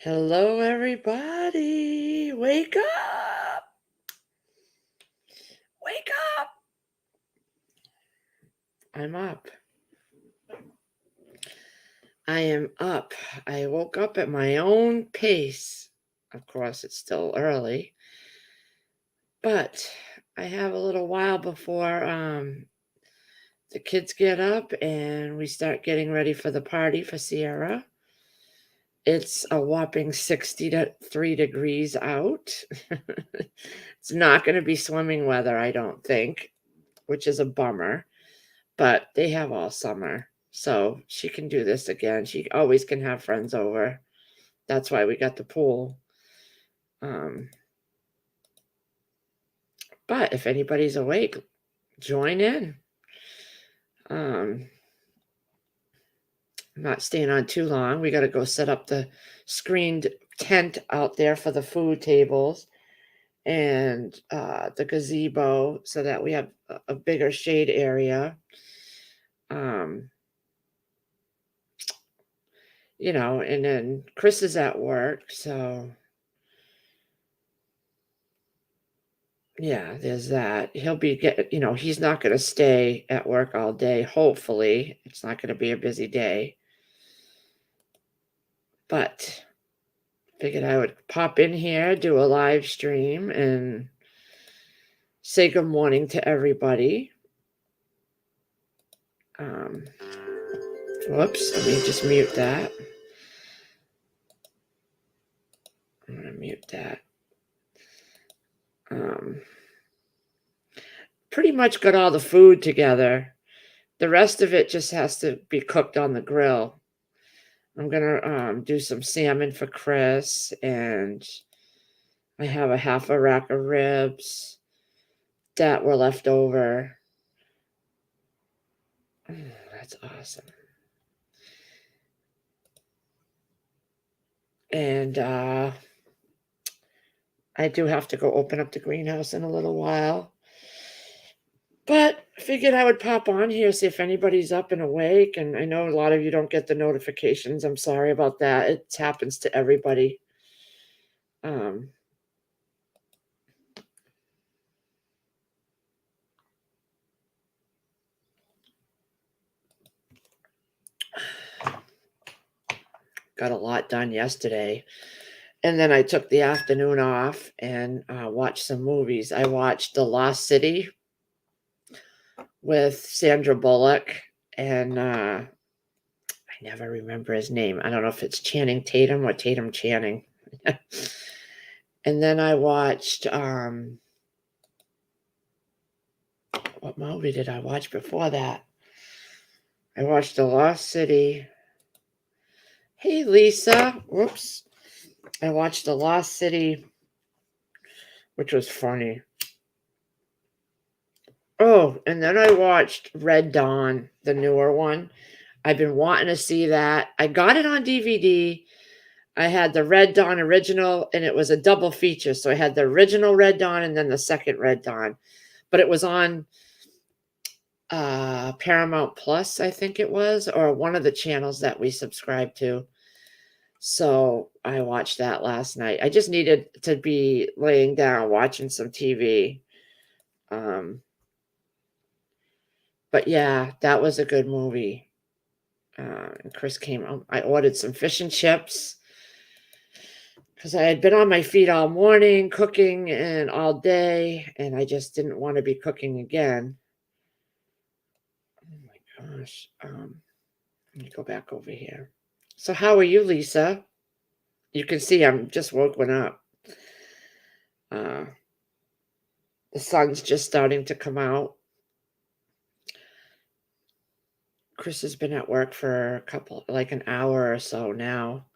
Hello, everybody. Wake up. Wake up. I'm up. I am up. I woke up at my own pace. Of course, it's still early, but I have a little while before the kids get up and we start getting ready for the party for Sierra. It's a whopping 63 degrees out. It's not going to be swimming weather, I don't think, which is a bummer, but they have all summer. So she can do this again. She always can have friends over. That's why we got the pool. Um, but if anybody's awake, join in. I'm not staying on too long. We got to go set up the screened tent out there for the food tables and the gazebo so that we have a bigger shade area. Um, and then Chris is at work, so yeah, there's that. He'll be he's not going to stay at work all day. Hopefully, it's not going to be a busy day. But figured I would pop in here, do a live stream, and say good morning to everybody. Whoops, let me just mute that. I'm going to mute that. Pretty much got all the food together. The rest of it just has to be cooked on the grill. I'm gonna do some salmon for Chris, and I have a half a rack of ribs that were left over. Oh, that's awesome. And I do have to go open up the greenhouse in a little while. But I figured I would pop on here, see if anybody's up and awake. And I know a lot of you don't get the notifications. I'm sorry about that. It happens to everybody. Got a lot done yesterday. And then I took the afternoon off and watched some movies. I watched The Lost City with Sandra Bullock, and I never remember his name. I don't know if it's Channing Tatum or Tatum Channing. And then I watched, what movie did I watch before that? I watched The Lost City. Hey, Lisa. Whoops. I watched The Lost City, which was funny. Oh, and then I watched Red Dawn, the newer one. I've been wanting to see that. I got it on DVD. I had the Red Dawn original, and it was a double feature. So I had the original Red Dawn and then the second Red Dawn. But it was on Paramount Plus, I think it was, or one of the channels that we subscribe to. So I watched that last night. I just needed to be laying down watching some TV. But yeah, that was a good movie. And Chris came home. I ordered some fish and chips because I had been on my feet all morning cooking and all day, and I just didn't want to be cooking again. Oh my gosh. Let me go back over here. So how are you, Lisa? You can see I'm just woken up. The sun's just starting to come out. Chris has been at work for like an hour or so now.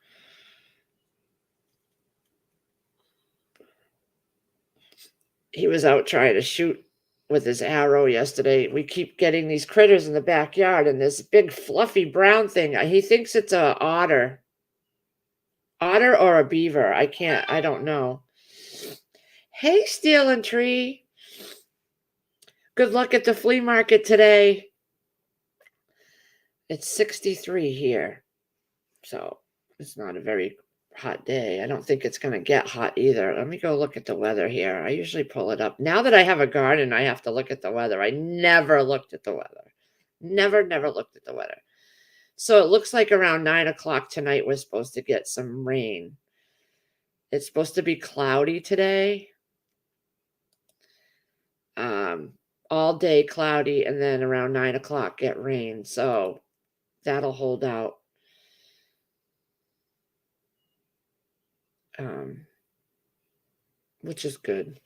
He was out trying to shoot with his arrow yesterday. We keep getting these critters in the backyard, and this big fluffy brown thing. He thinks it's a otter. Otter or a beaver. I don't know. Hey, Steel and Tree. Good luck at the flea market today. It's 63 here. So it's not a very hot day. I don't think it's gonna get hot either. Let me go look at the weather here. I usually pull it up. Now that I have a garden, I have to look at the weather. I never looked at the weather. Never looked at the weather. So it looks like around 9 o'clock tonight we're supposed to get some rain. It's supposed to be cloudy today. Um, all day cloudy, and then around 9 o'clock get rain. So that'll hold out. Um, which is good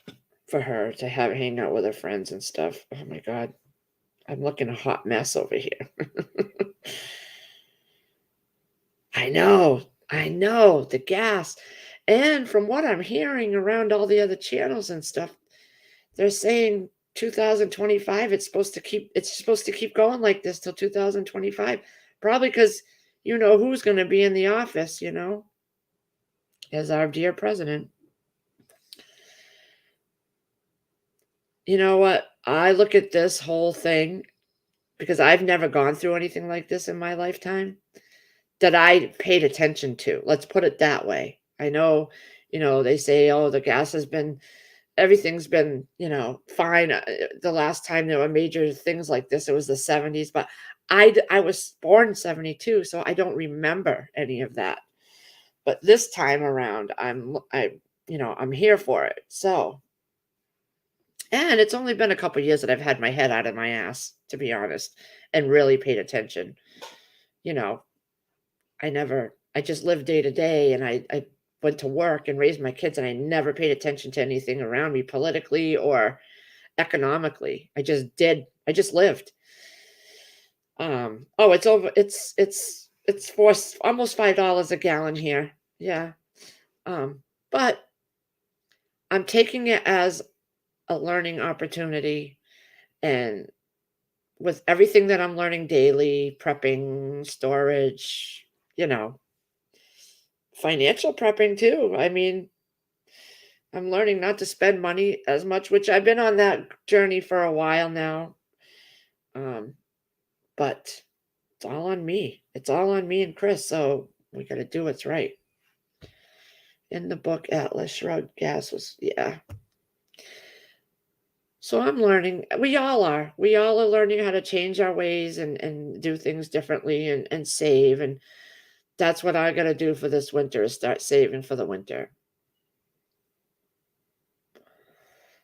for her to have hang out with her friends and stuff. Oh my god. I'm looking a hot mess over here. I know, the gas. And from what I'm hearing around all the other channels and stuff, they're saying 2025, it's supposed to keep going like this till 2025. Probably because you know who's gonna be in the office, as our dear president. You know what? I look at this whole thing because I've never gone through anything like this in my lifetime. That I paid attention to, let's put it that way. I know, they say, "Oh, the gas has been everything's been, fine." The last time there were major things like this, it was the '70s, but I was born in '72, so I don't remember any of that. But this time around, I'm here for it. So, and it's only been a couple years that I've had my head out of my ass, to be honest, and really paid attention. You know, I just lived day to day, and I went to work and raised my kids, and I never paid attention to anything around me politically or economically. I just did. I just lived. Oh, it's over. It's for almost $5 a gallon here. Yeah. But I'm taking it as a learning opportunity, and with everything that I'm learning daily, prepping, storage, you know, financial prepping too. I mean, I'm learning not to spend money as much, which I've been on that journey for a while now. Um, but it's all on me. It's all on me and Chris. So we got to do what's right. In the book, Atlas Shrugged, gas was, yeah. So I'm learning. We all are. We all are learning how to change our ways and do things differently and save. And that's what I got to do for this winter is start saving for the winter.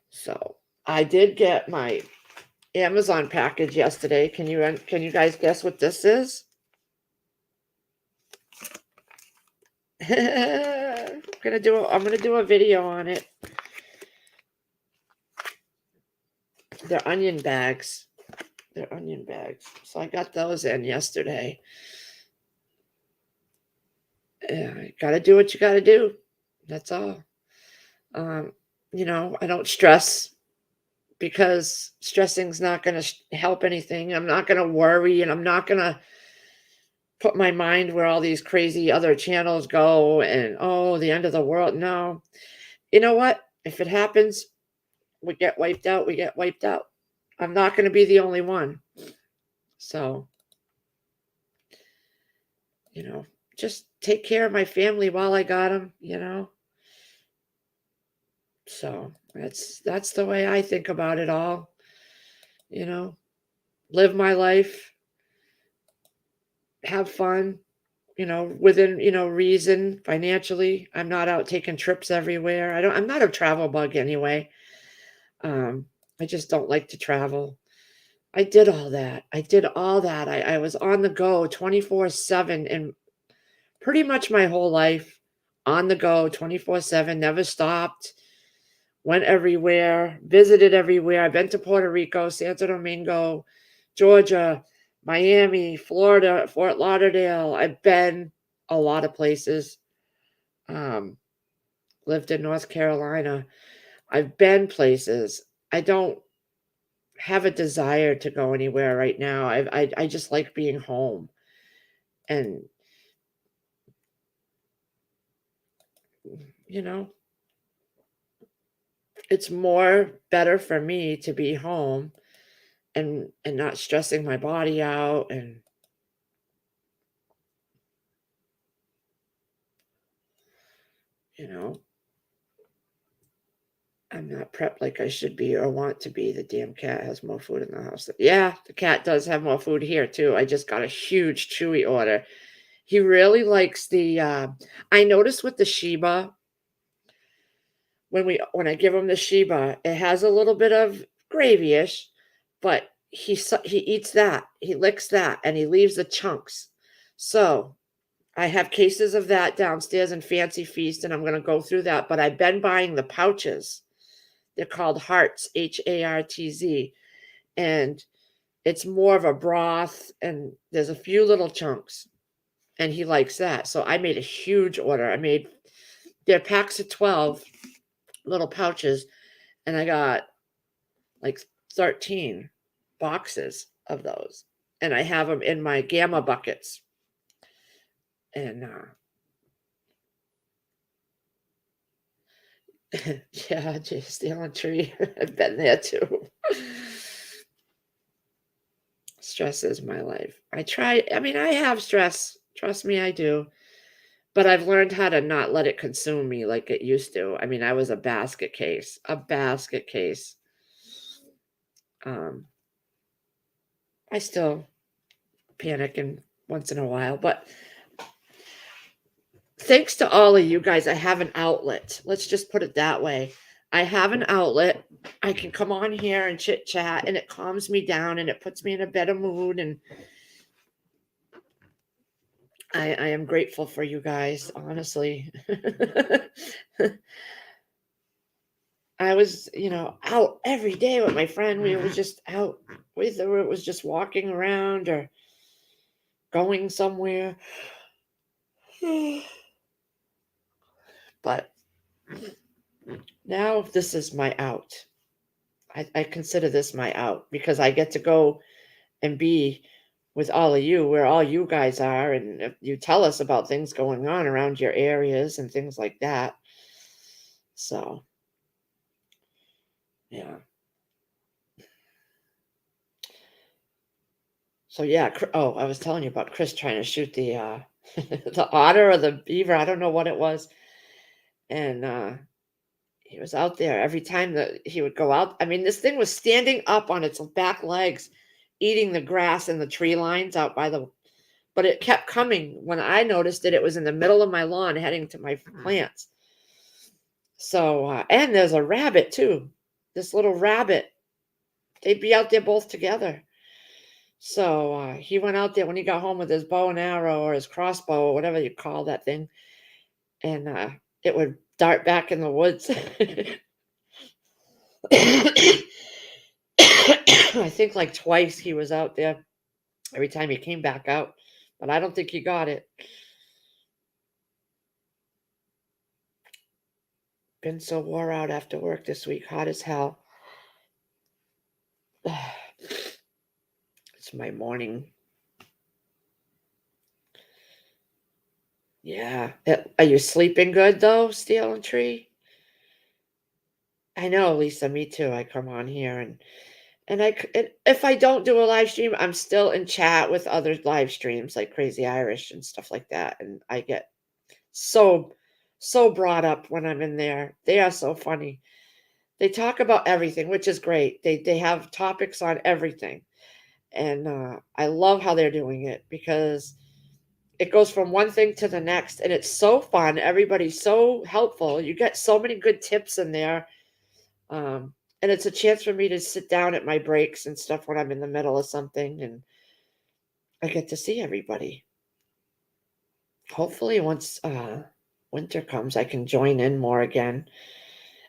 So I did get my Amazon package yesterday. Can you guys guess what this is? I'm gonna do a video on it. They're onion bags. They're onion bags. So I got those in yesterday. Yeah, gotta do what you gotta do. That's all. Um, I don't stress because stressing's not gonna help anything. I'm not gonna worry, and I'm not gonna put my mind where all these crazy other channels go and, oh, the end of the world. No. You know what? If it happens, we get wiped out, we get wiped out. I'm not going to be the only one. So, you know, just take care of my family while I got them. So, that's the way I think about it all, you know. Live my life, have fun, within, reason financially. I'm not out taking trips everywhere. I'm not a travel bug anyway. Um, I just don't like to travel. I did all that. I did all that. I was on the go 24/7 and pretty much my whole life on the go 24/7, never stopped, went everywhere, visited everywhere. I've been to Puerto Rico, Santo Domingo, Georgia, Miami, Florida, Fort Lauderdale. I've been a lot of places. Um, lived in North Carolina. I've been places. I don't have a desire to go anywhere right now. I just like being home, and you know, it's more better for me to be home and not stressing my body out and you know, I'm not prepped like I should be or want to be. The damn cat has more food in the house. Yeah, the cat does have more food here too. I just got a huge Chewy order. He really likes the I noticed with the Shiba, when I give him the Shiba, it has a little bit of gravy-ish, but he eats that. He licks that and he leaves the chunks. So, I have cases of that downstairs in Fancy Feast, and I'm gonna go through that, but I've been buying the pouches. They're called Hearts, Hartz, and it's more of a broth, and there's a few little chunks, and he likes that. So I made a huge order. They're packs of 12 little pouches, and I got like 13 boxes of those. And I have them in my Gamma buckets. And yeah, just stay on tree. I've been there too. Stress is my life. I mean, I have stress. Trust me, I do. But I've learned how to not let it consume me like it used to. I mean, I was a basket case, a basket case. Um, I still panic and once in a while, but thanks to all of you guys, I have an outlet. Let's just put it that way. I have an outlet. I can come on here and chit chat, and it calms me down and it puts me in a better mood. And I am grateful for you guys, honestly. I was, out every day with my friend. We were just out, whether it was just walking around or going somewhere. But now this is my out. I consider this my out because I get to go and be with all of you where all you guys are. And if you tell us about things going on around your areas and things like that. So, yeah. So, yeah. Oh, I was telling you about Chris trying to shoot the the otter or the beaver. I don't know what it was. And he was out there every time that he would go out. I mean, this thing was standing up on its back legs, eating the grass and the tree lines out by the. But it kept coming. When I noticed it, it was in the middle of my lawn heading to my plants. So, and there's a rabbit too. This little rabbit. They'd be out there both together. So he went out there when he got home with his bow and arrow or his crossbow or whatever you call that thing, and it would dart back in the woods. I think like twice he was out there every time he came back out, but I don't think he got it. Been so wore out after work this week, hot as hell. It's my morning. Yeah. Are you sleeping good though, Steel and Tree? I know, Lisa. Me too. I come on here and if I don't do a live stream, I'm still in chat with other live streams like Crazy Irish and stuff like that, and I get so so brought up when I'm in there. They are so funny. They talk about everything, which is great. They have topics on everything, and I love how they're doing it because it goes from one thing to the next, and it's so fun. Everybody's so helpful. You get so many good tips in there. And it's a chance for me to sit down at my breaks and stuff when I'm in the middle of something, and I get to see everybody. Hopefully, once winter comes, I can join in more again.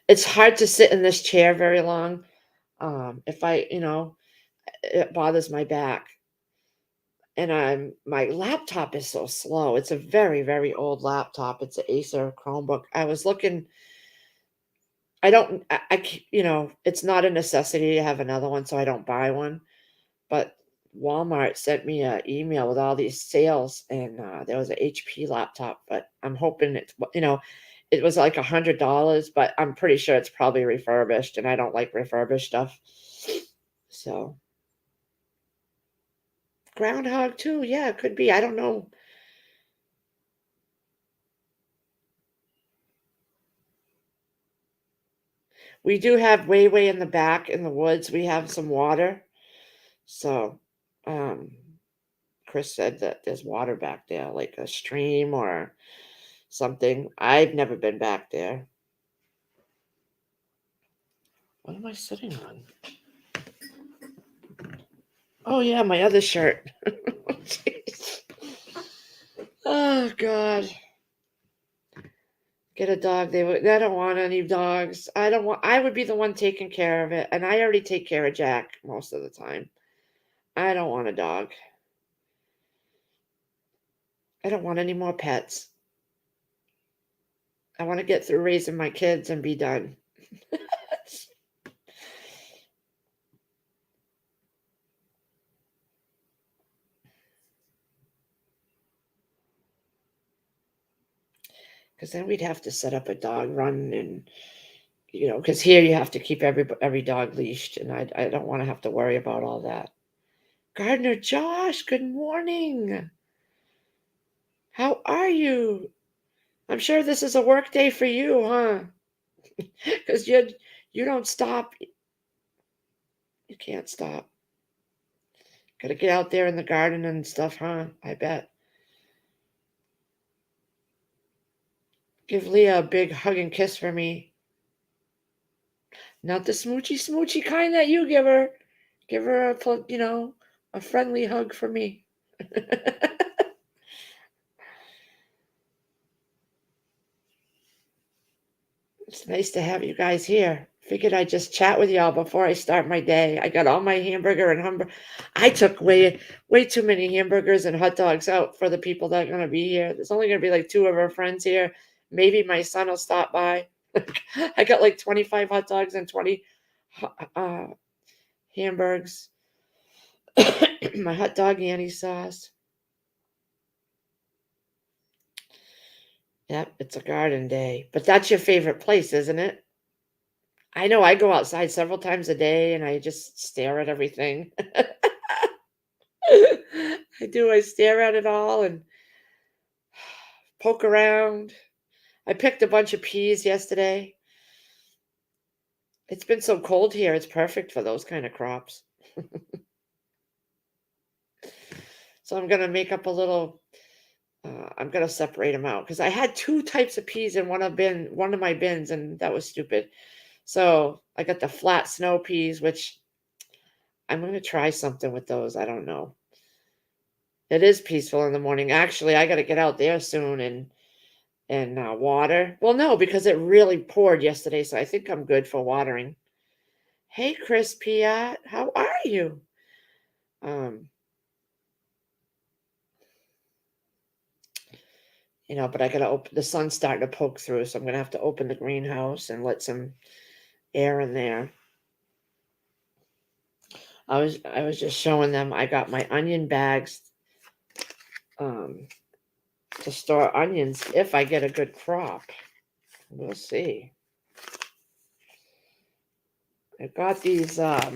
It's hard to sit in this chair very long. If it bothers my back, and my laptop is so slow. It's a very very old laptop. It's an Acer Chromebook. I was looking. I don't. It's not a necessity to have another one, so I don't buy one. But Walmart sent me an email with all these sales, and there was an HP laptop. But I'm hoping it was like $100, but I'm pretty sure it's probably refurbished, and I don't like refurbished stuff. So Groundhog too, yeah, it could be. I don't know. We do have way in the back in the woods, we have some water. So, um, Chris said that there's water back there, like a stream or something. I've never been back there. What am I sitting on? Oh yeah, my other shirt. Jeez. Oh God. Get a dog. They don't want any dogs. I would be the one taking care of it. And I already take care of Jack most of the time. I don't want a dog. I don't want any more pets. I want to get through raising my kids and be done. Because then we'd have to set up a dog run and because here you have to keep every dog leashed, and I don't want to have to worry about all that. Gardner Josh, good morning. How are you? I'm sure this is a work day for you, huh? Because you don't stop. You can't stop. Got to get out there in the garden and stuff, huh? I bet. Give Leah a big hug and kiss for me. Not the smoochy kind that you give her. Give her a friendly hug for me. It's nice to have you guys here. Figured I'd just chat with y'all before I start my day. I got all my hamburger and I took way too many hamburgers and hot dogs out for the people that are going to be here. There's only going to be like 2 of our friends here. Maybe my son will stop by. I got like 25 hot dogs and 20 uh, hamburgers. My hot dog Annie sauce. Yep, it's a garden day. But that's your favorite place, isn't it? I know I go outside several times a day and I just stare at everything. I do. I stare at it all and poke around. I picked a bunch of peas yesterday. It's been so cold here. It's perfect for those kind of crops. So I'm going to make up a little I'm going to separate them out because I had 2 types of peas in one of my bins, and that was stupid. So I got the flat snow peas, which I'm going to try something with those. I don't know. It is peaceful in the morning. Actually, I got to get out there soon and water. Well, no, because it really poured yesterday, so I think I'm good for watering. Hey, Chris Piat, how are you? Um, but I gotta open. The sun's starting to poke through, so I'm gonna have to open the greenhouse and let some air in there. I was just showing them. I got my onion bags um, to store onions if I get a good crop. We'll see. I got these. Let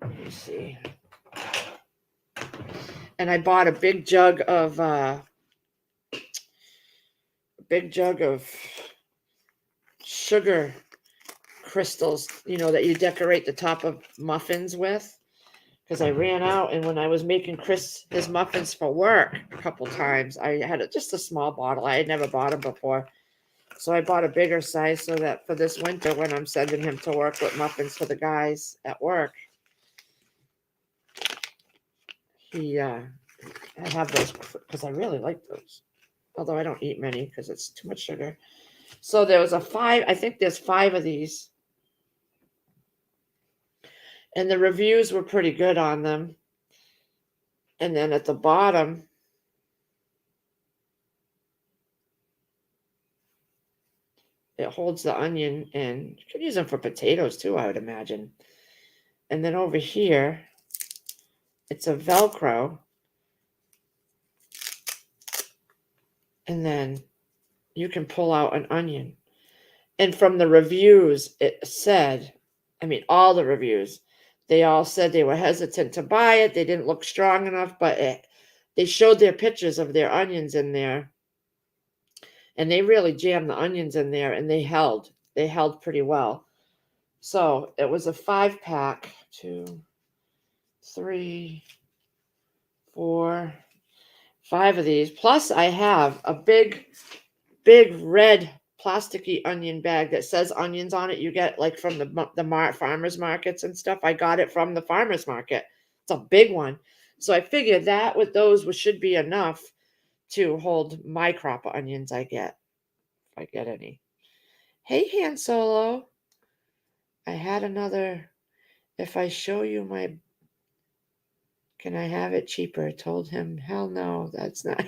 me see. And I bought a big jug of sugar crystals, that you decorate the top of muffins with. Because I ran out, and when I was making Chris his muffins for work a couple times, I had just a small bottle. I had never bought them before. So I bought a bigger size so that for this winter, when I'm sending him to work with muffins for the guys at work, I have those because I really like those. Although I don't eat many because it's too much sugar. So there was I think there's 5 of these. And the reviews were pretty good on them. And then at the bottom, it holds the onion, and you could use them for potatoes too, I would imagine. And then over here, it's a Velcro. And then you can pull out an onion. And from the reviews, it said, all the reviews, they all said they were hesitant to buy it. They didn't look strong enough, but they showed their pictures of their onions in there. And they really jammed the onions in there, and they held. they held pretty well. So it was a 5-pack, 2, 3, 4, 5 of these. Plus, I have a big red plasticky onion bag that says onions on it. You get like from the farmers markets and stuff. I got it from the farmers market. It's a big one. So I figured that with those should be enough to hold my crop of onions I get, if I get any. Hey, Han Solo. I had another. If I show you my, can I have it cheaper? Told him, hell no, that's not.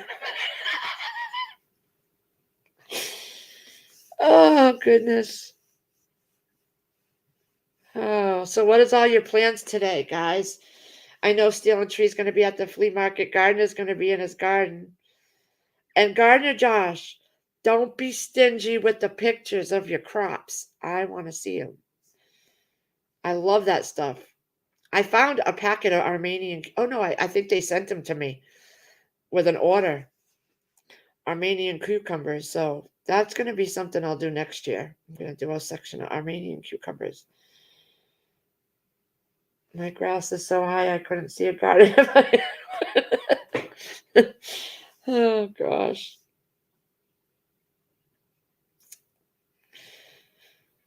Oh, goodness. Oh, so what is all your plans today, guys? I know Steel and Tree is going to be at the flea market. Gardner's going to be in his garden. And Gardner Josh, don't be stingy with the pictures of your crops. I want to see them. I love that stuff. I found a packet of Armenian. Oh, no, I think they sent them to me with an order. Armenian cucumbers. So that's going to be something I'll do next year. I'm going to do a section of Armenian cucumbers. My grass is so high I couldn't see a garden. Oh, gosh.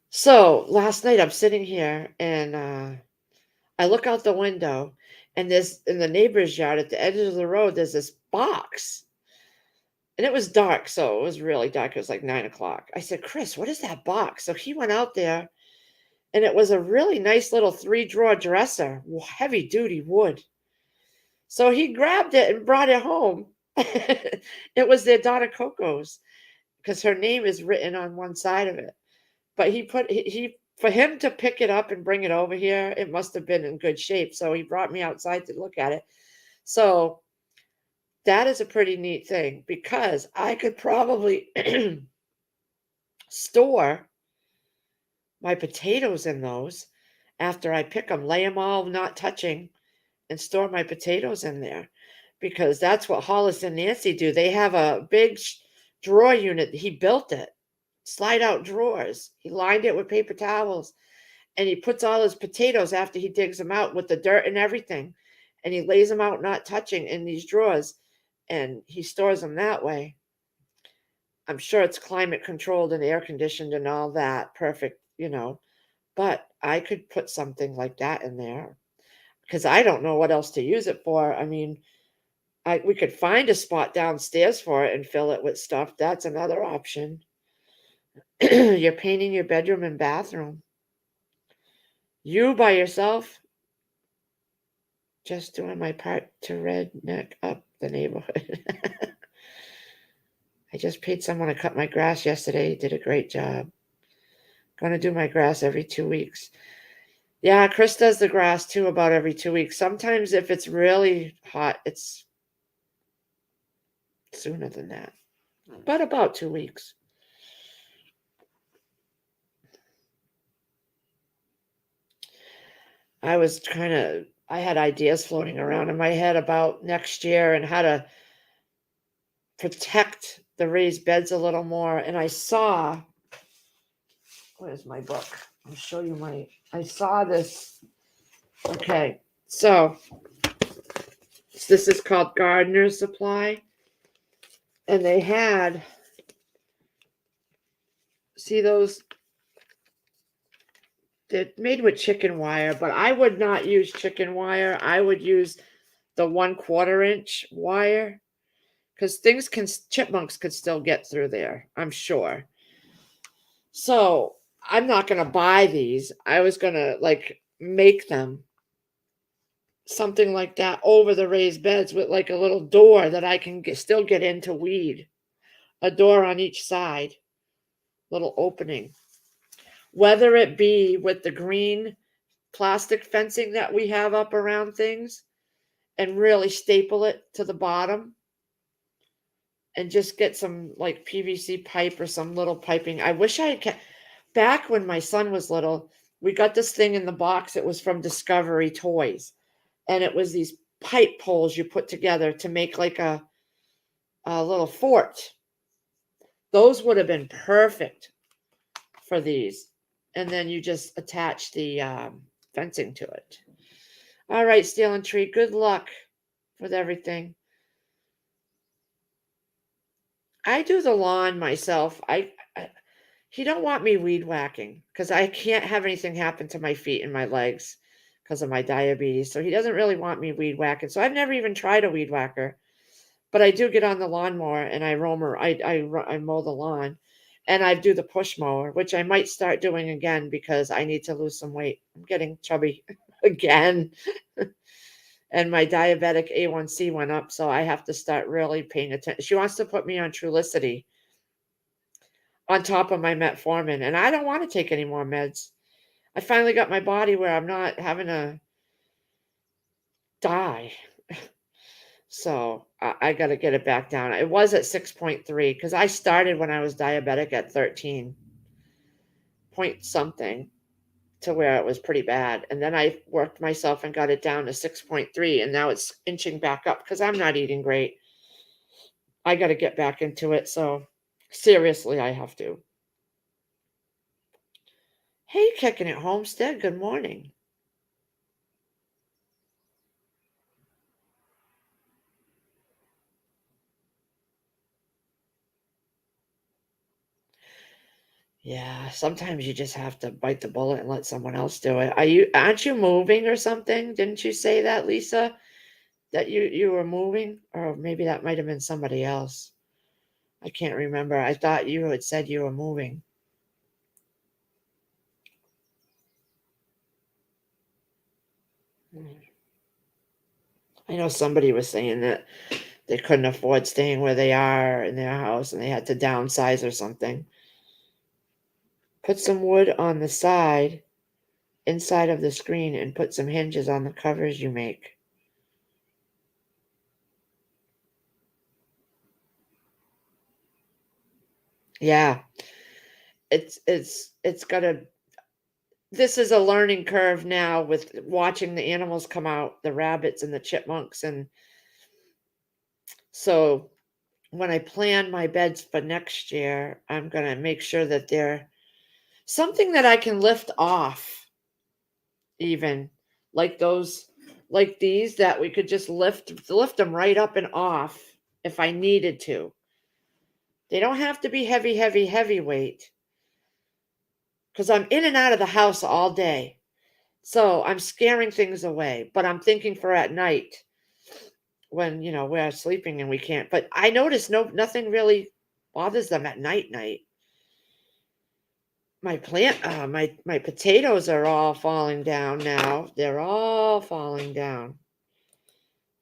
So last night I'm sitting here and I look out the window and there's in the neighbor's yard at the edge of the road, there's this box. And it was dark, so it was really dark. It was like 9 o'clock. I said, Chris, what is that box? So he went out there and it was a really nice little 3-drawer dresser, heavy duty wood. So he grabbed it and brought it home. It was their daughter Coco's because her name is written on one side of it. But he for him to pick it up and bring it over here, it must have been in good shape. So he brought me outside to look at it. So that is a pretty neat thing because I could probably store my potatoes in those after I pick them, lay them all not touching, and store my potatoes in there because that's what Hollis and Nancy do. They have a big drawer unit. He built it, slide out drawers. He lined it with paper towels and he puts all his potatoes after he digs them out with the dirt and everything. And he lays them out not touching in these drawers and he stores them that way. I'm sure it's climate controlled and air conditioned and all that. Perfect, but I could put something like that in there because I don't know what else to use it for. I mean, we could find a spot downstairs for it and fill it with stuff. That's another option. You're painting your bedroom and bathroom. You by yourself? Just doing my part to redneck up the neighborhood. I just paid someone to cut my grass yesterday. He did a great job. Going to do my grass every 2 weeks. Yeah, Chris does the grass too about every 2 weeks. Sometimes if it's really hot, it's sooner than that. But about 2 weeks. I had ideas floating around in my head about next year and how to protect the raised beds a little more. And I saw, where's my book? I'll show you I saw this. Okay, so this is called Gardener's Supply. And they had, see those? They're made with chicken wire, but I would not use chicken wire. I would use the 1/4 inch wire because chipmunks could still get through there, I'm sure. So I'm not going to buy these. I was going to make them something like that over the raised beds with like a little door that I can still get into weed. A door on each side, little opening. Whether it be with the green plastic fencing that we have up around things and really staple it to the bottom and just get some like PVC pipe or some little piping. I wish I had back when my son was little, we got this thing in the box. It was from Discovery Toys. And it was these pipe poles you put together to make like a little fort. Those would have been perfect for these. And then you just attach the fencing to it. All right, Steel and Tree, good luck with everything. I do the lawn myself. He don't want me weed whacking because I can't have anything happen to my feet and my legs because of my diabetes. So he doesn't really want me weed whacking. So I've never even tried a weed whacker, but I do get on the lawnmower and I roam or I mow the lawn, and I do the push mower, which I might start doing again because I need to lose some weight. I'm getting chubby again. And my diabetic A1C went up, so I have to start really paying attention. She wants to put me on Trulicity on top of my metformin, and I don't want to take any more meds. I finally got my body where I'm not having to die. So I got to get it back down. It was at 6.3 because I started when I was diabetic at 13 point something to where it was pretty bad. And then I worked myself and got it down to 6.3, and now it's inching back up because I'm not eating great. I got to get back into it. So seriously, I have to. Hey, Kicking It Homestead, good morning. Yeah, sometimes you just have to bite the bullet and let someone else do it. Aren't you moving or something? Didn't you say that, Lisa? That you were moving? Or maybe that might have been somebody else. I can't remember. I thought you had said you were moving. Hmm. I know somebody was saying that they couldn't afford staying where they are in their house and they had to downsize or something. Put some wood on the side, inside of the screen, and put some hinges on the covers you make. Yeah, it's gotta. This is a learning curve now with watching the animals come out, the rabbits and the chipmunks, and so when I plan my beds for next year, I'm gonna make sure that they're something that I can lift off, even like those, like these that we could just lift them right up and off if I needed to. They don't have to be heavy, heavy, heavyweight because I'm in and out of the house all day. So I'm scaring things away, but I'm thinking for at night when, we're sleeping and we can't. But I notice nothing really bothers them at night. My potatoes are all falling down now. They're all falling down,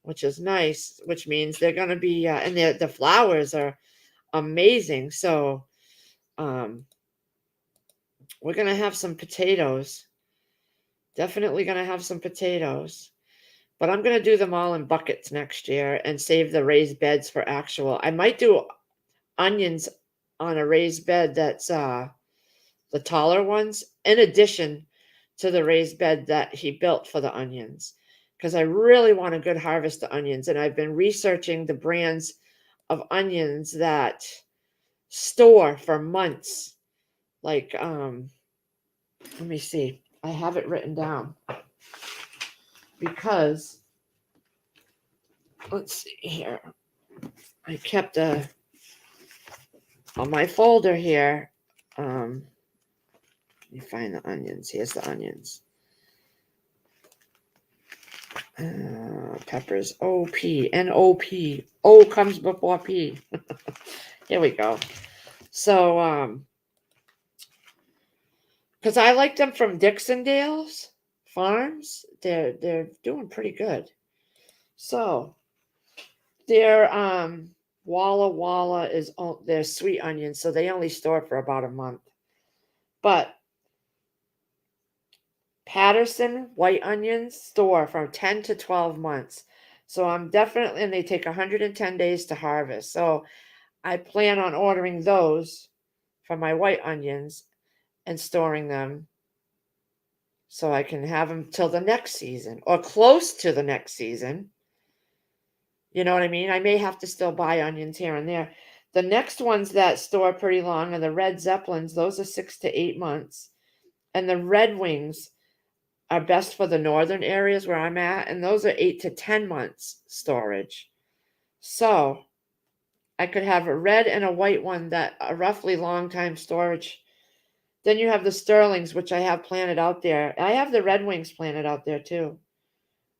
which is nice, which means they're going to be, and the flowers are amazing. So, um, we're going to have some potatoes. Definitely going to have some potatoes. But I'm going to do them all in buckets next year and save the raised beds for actual. I might do onions on a raised bed that's the taller ones, in addition to the raised bed that he built for the onions, because I really want a good harvest of onions. And I've been researching the brands of onions that store for months. Like, let me see. I have it written down because let's see here. I kept on my folder here. Let me find the onions. Here's the onions. Peppers. O-P. N-O-P. O comes before P. Here we go. So, because I like them from Dixondale's Farms. They're doing pretty good. So, their Walla Walla is their sweet onions, so they only store for about a month. But Patterson white onions store from 10 to 12 months. So I'm definitely, and they take 110 days to harvest. So I plan on ordering those for my white onions and storing them so I can have them till the next season or close to the next season. You know what I mean? I may have to still buy onions here and there. The next ones that store pretty long are the red Zeppelins. Those are 6 to 8 months. And the Red Wings are best for the northern areas where I'm at, and those are 8 to 10 months storage. So I could have a red and a white one that are roughly long time storage. Then you have the Sterlings, which I have planted out there. I have the Red Wings planted out there too.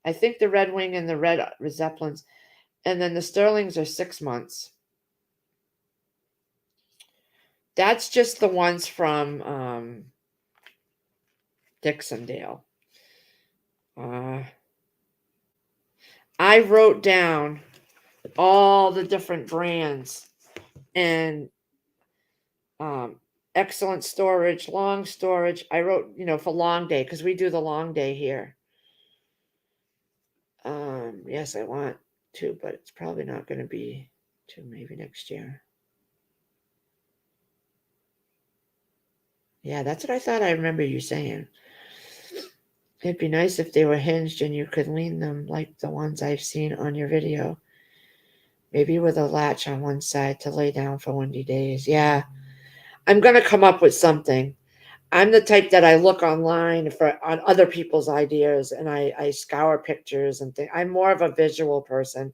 I think the Red Wing and the red Zeppelins. And then the Sterlings are 6 months. That's just the ones from Dixondale. I wrote down all the different brands and excellent storage, long storage. I wrote, for long day because we do the long day here. Yes, I want to, but it's probably not going to be to maybe next year. Yeah, that's what I thought I remember you saying. It'd be nice if they were hinged and you could lean them like the ones I've seen on your video. Maybe with a latch on one side to lay down for windy days. Yeah, I'm going to come up with something. I'm the type that I look online on other people's ideas and I scour pictures and things. I'm more of a visual person.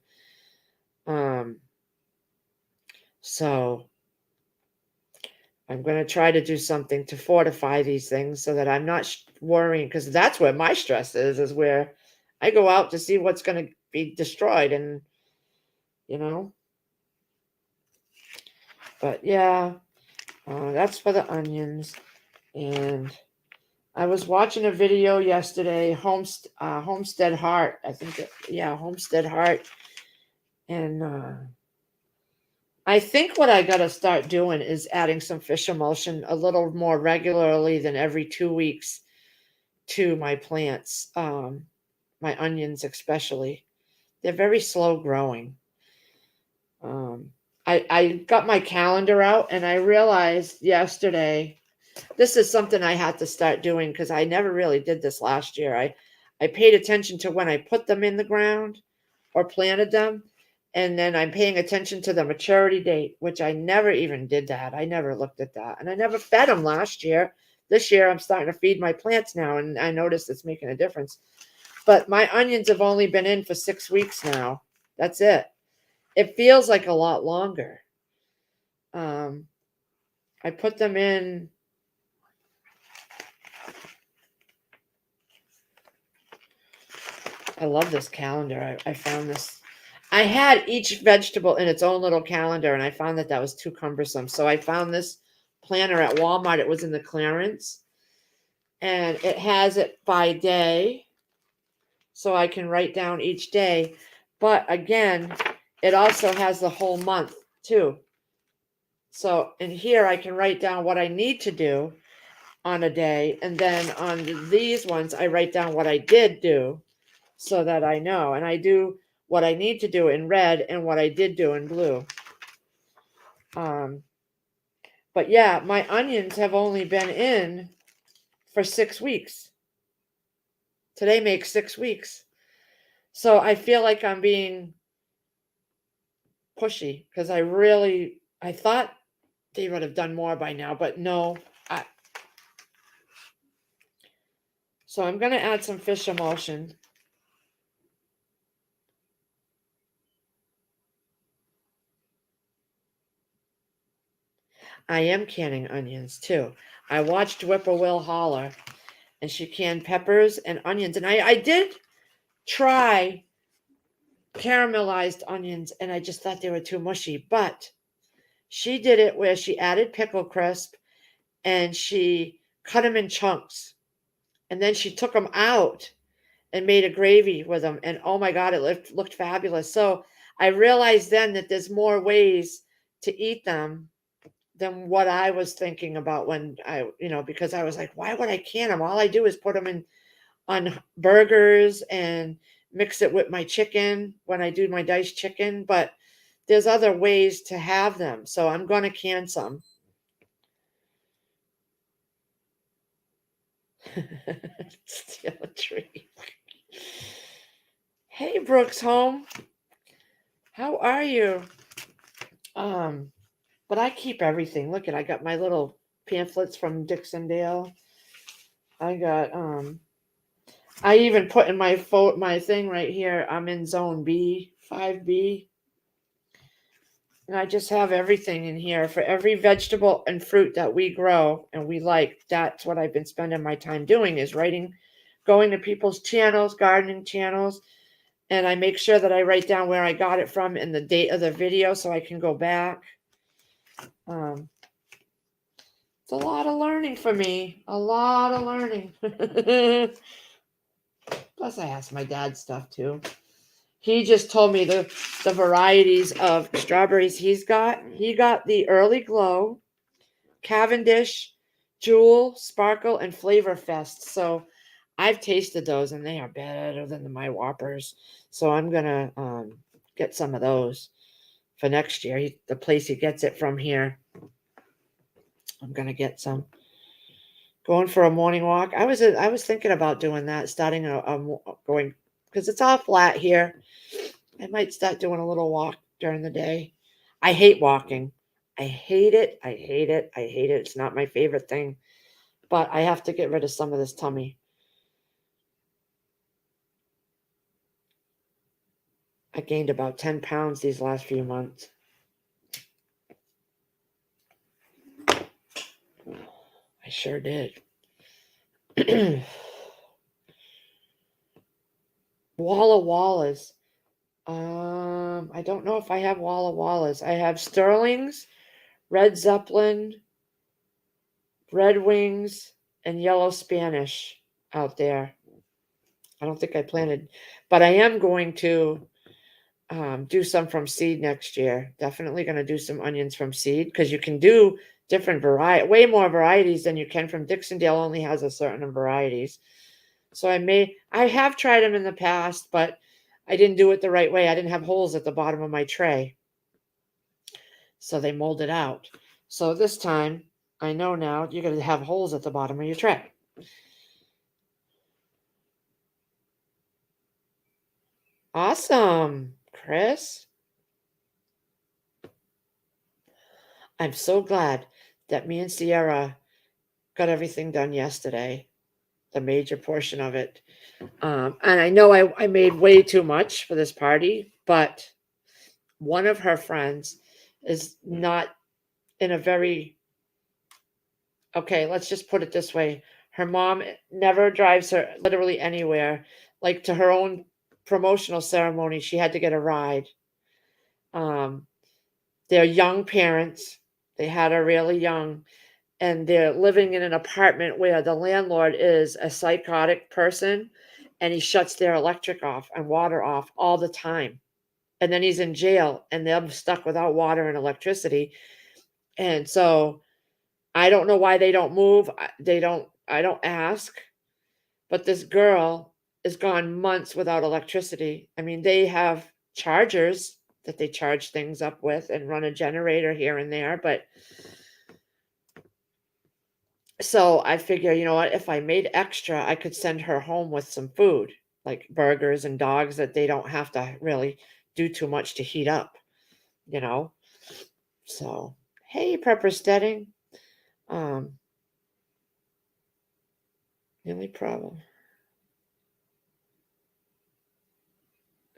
So I'm going to try to do something to fortify these things so that I'm not worrying, because that's where my stress is where I go out to see what's going to be destroyed and, you know, but yeah, that's for the onions. And I was watching a video yesterday, Homestead Heart. I think, Homestead Heart. And I think what I got to start doing is adding some fish emulsion a little more regularly than every 2 weeks to my plants, my onions especially. They're very slow growing. I got my calendar out and I realized yesterday, this is something I had to start doing because I never really did this last year. I paid attention to when I put them in the ground or planted them. And then I'm paying attention to the maturity date, which I never even did that. I never looked at that. And I never fed them last year. This year I'm starting to feed my plants now, and I noticed it's making a difference. But my onions have only been in for 6 weeks now. That's it. It feels like a lot longer. I put them in. I love this calendar. I found this. I had each vegetable in its own little calendar, and I found that was too cumbersome. So I found this planner at Walmart. It was in the clearance, and it has it by day, so I can write down each day. But again, it also has the whole month too. So in here, I can write down what I need to do on a day, and then on these ones, I write down what I did do so that I know. And I do what I need to do in red and what I did do in blue. But yeah, my onions have only been in for 6 weeks. Today makes 6 weeks. So I feel like I'm being pushy because I thought they would have done more by now, but no. So I'm going to add some fish emulsion. I am canning onions too. I watched Whippoorwill Holler, and she canned peppers and onions. And I did try caramelized onions, and I just thought they were too mushy. But she did it where she added pickle crisp and she cut them in chunks. And then she took them out and made a gravy with them. And oh my God, it looked fabulous. So I realized then that there's more ways to eat them than what I was thinking about when because I was like, why would I can them? All I do is put them in on burgers and mix it with my chicken when I do my diced chicken. But there's other ways to have them. So I'm going to can some. Steal a tree. Hey, Brooks Home. How are you? But I keep everything. Look at, I got my little pamphlets from Dixondale. I got I even put in my thing right here. I'm in zone B, 5B. And I just have everything in here for every vegetable and fruit that we grow and we like. That's what I've been spending my time doing, is writing, going to people's channels, gardening channels, and I make sure that I write down where I got it from and the date of the video so I can go back. Um, it's a lot of learning for me. A lot of learning. Plus, I asked my dad stuff too. He just told me the varieties of strawberries he's got. He got the Early Glow, Cavendish, Jewel, Sparkle, and Flavor Fest. So I've tasted those and they are better than my Whoppers. So I'm gonna get some of those for next year. The place he gets it from here, I'm gonna get some. Going for a morning walk. I was thinking about doing that, starting going, because it's all flat here. I might start doing a little walk during the day. I hate walking. I hate it. I hate it. I hate it. It's not my favorite thing, but I have to get rid of some of this tummy. I gained about 10 pounds these last few months. I sure did. Walla Wallas. I don't know if I have Walla Wallas. I have Sterling's, Red Zeppelin, Red Wings, and Yellow Spanish out there. I don't think I planted, but I am going to do some from seed next year. Definitely going to do some onions from seed, because you can do different variety, way more varieties than you can from Dixondale. Only has a certain varieties. So I have tried them in the past, but I didn't do it the right way. I didn't have holes at the bottom of my tray, so they molded out. So this time, I know now you're going to have holes at the bottom of your tray. Awesome, Chris. I'm so glad that me and Sierra got everything done yesterday, the major portion of it. And I know I made way too much for this party, but one of her friends is not in a very, okay, let's just put it this way. Her mom never drives her literally anywhere. Like, to her own promotional ceremony, she had to get a ride. Um, they're young parents. They had her really young, and they're living in an apartment where the landlord is a psychotic person, and he shuts their electric off and water off all the time. And then he's in jail and they're stuck without water and electricity. And so I don't know why they don't move. I don't ask, but this girl is gone months without electricity. I mean, they have chargers that they charge things up with and run a generator here and there, but so I figure, you know what, if I made extra, I could send her home with some food, like burgers and dogs that they don't have to really do too much to heat up, you know? So, hey, Pepper Steading. Um, the only problem,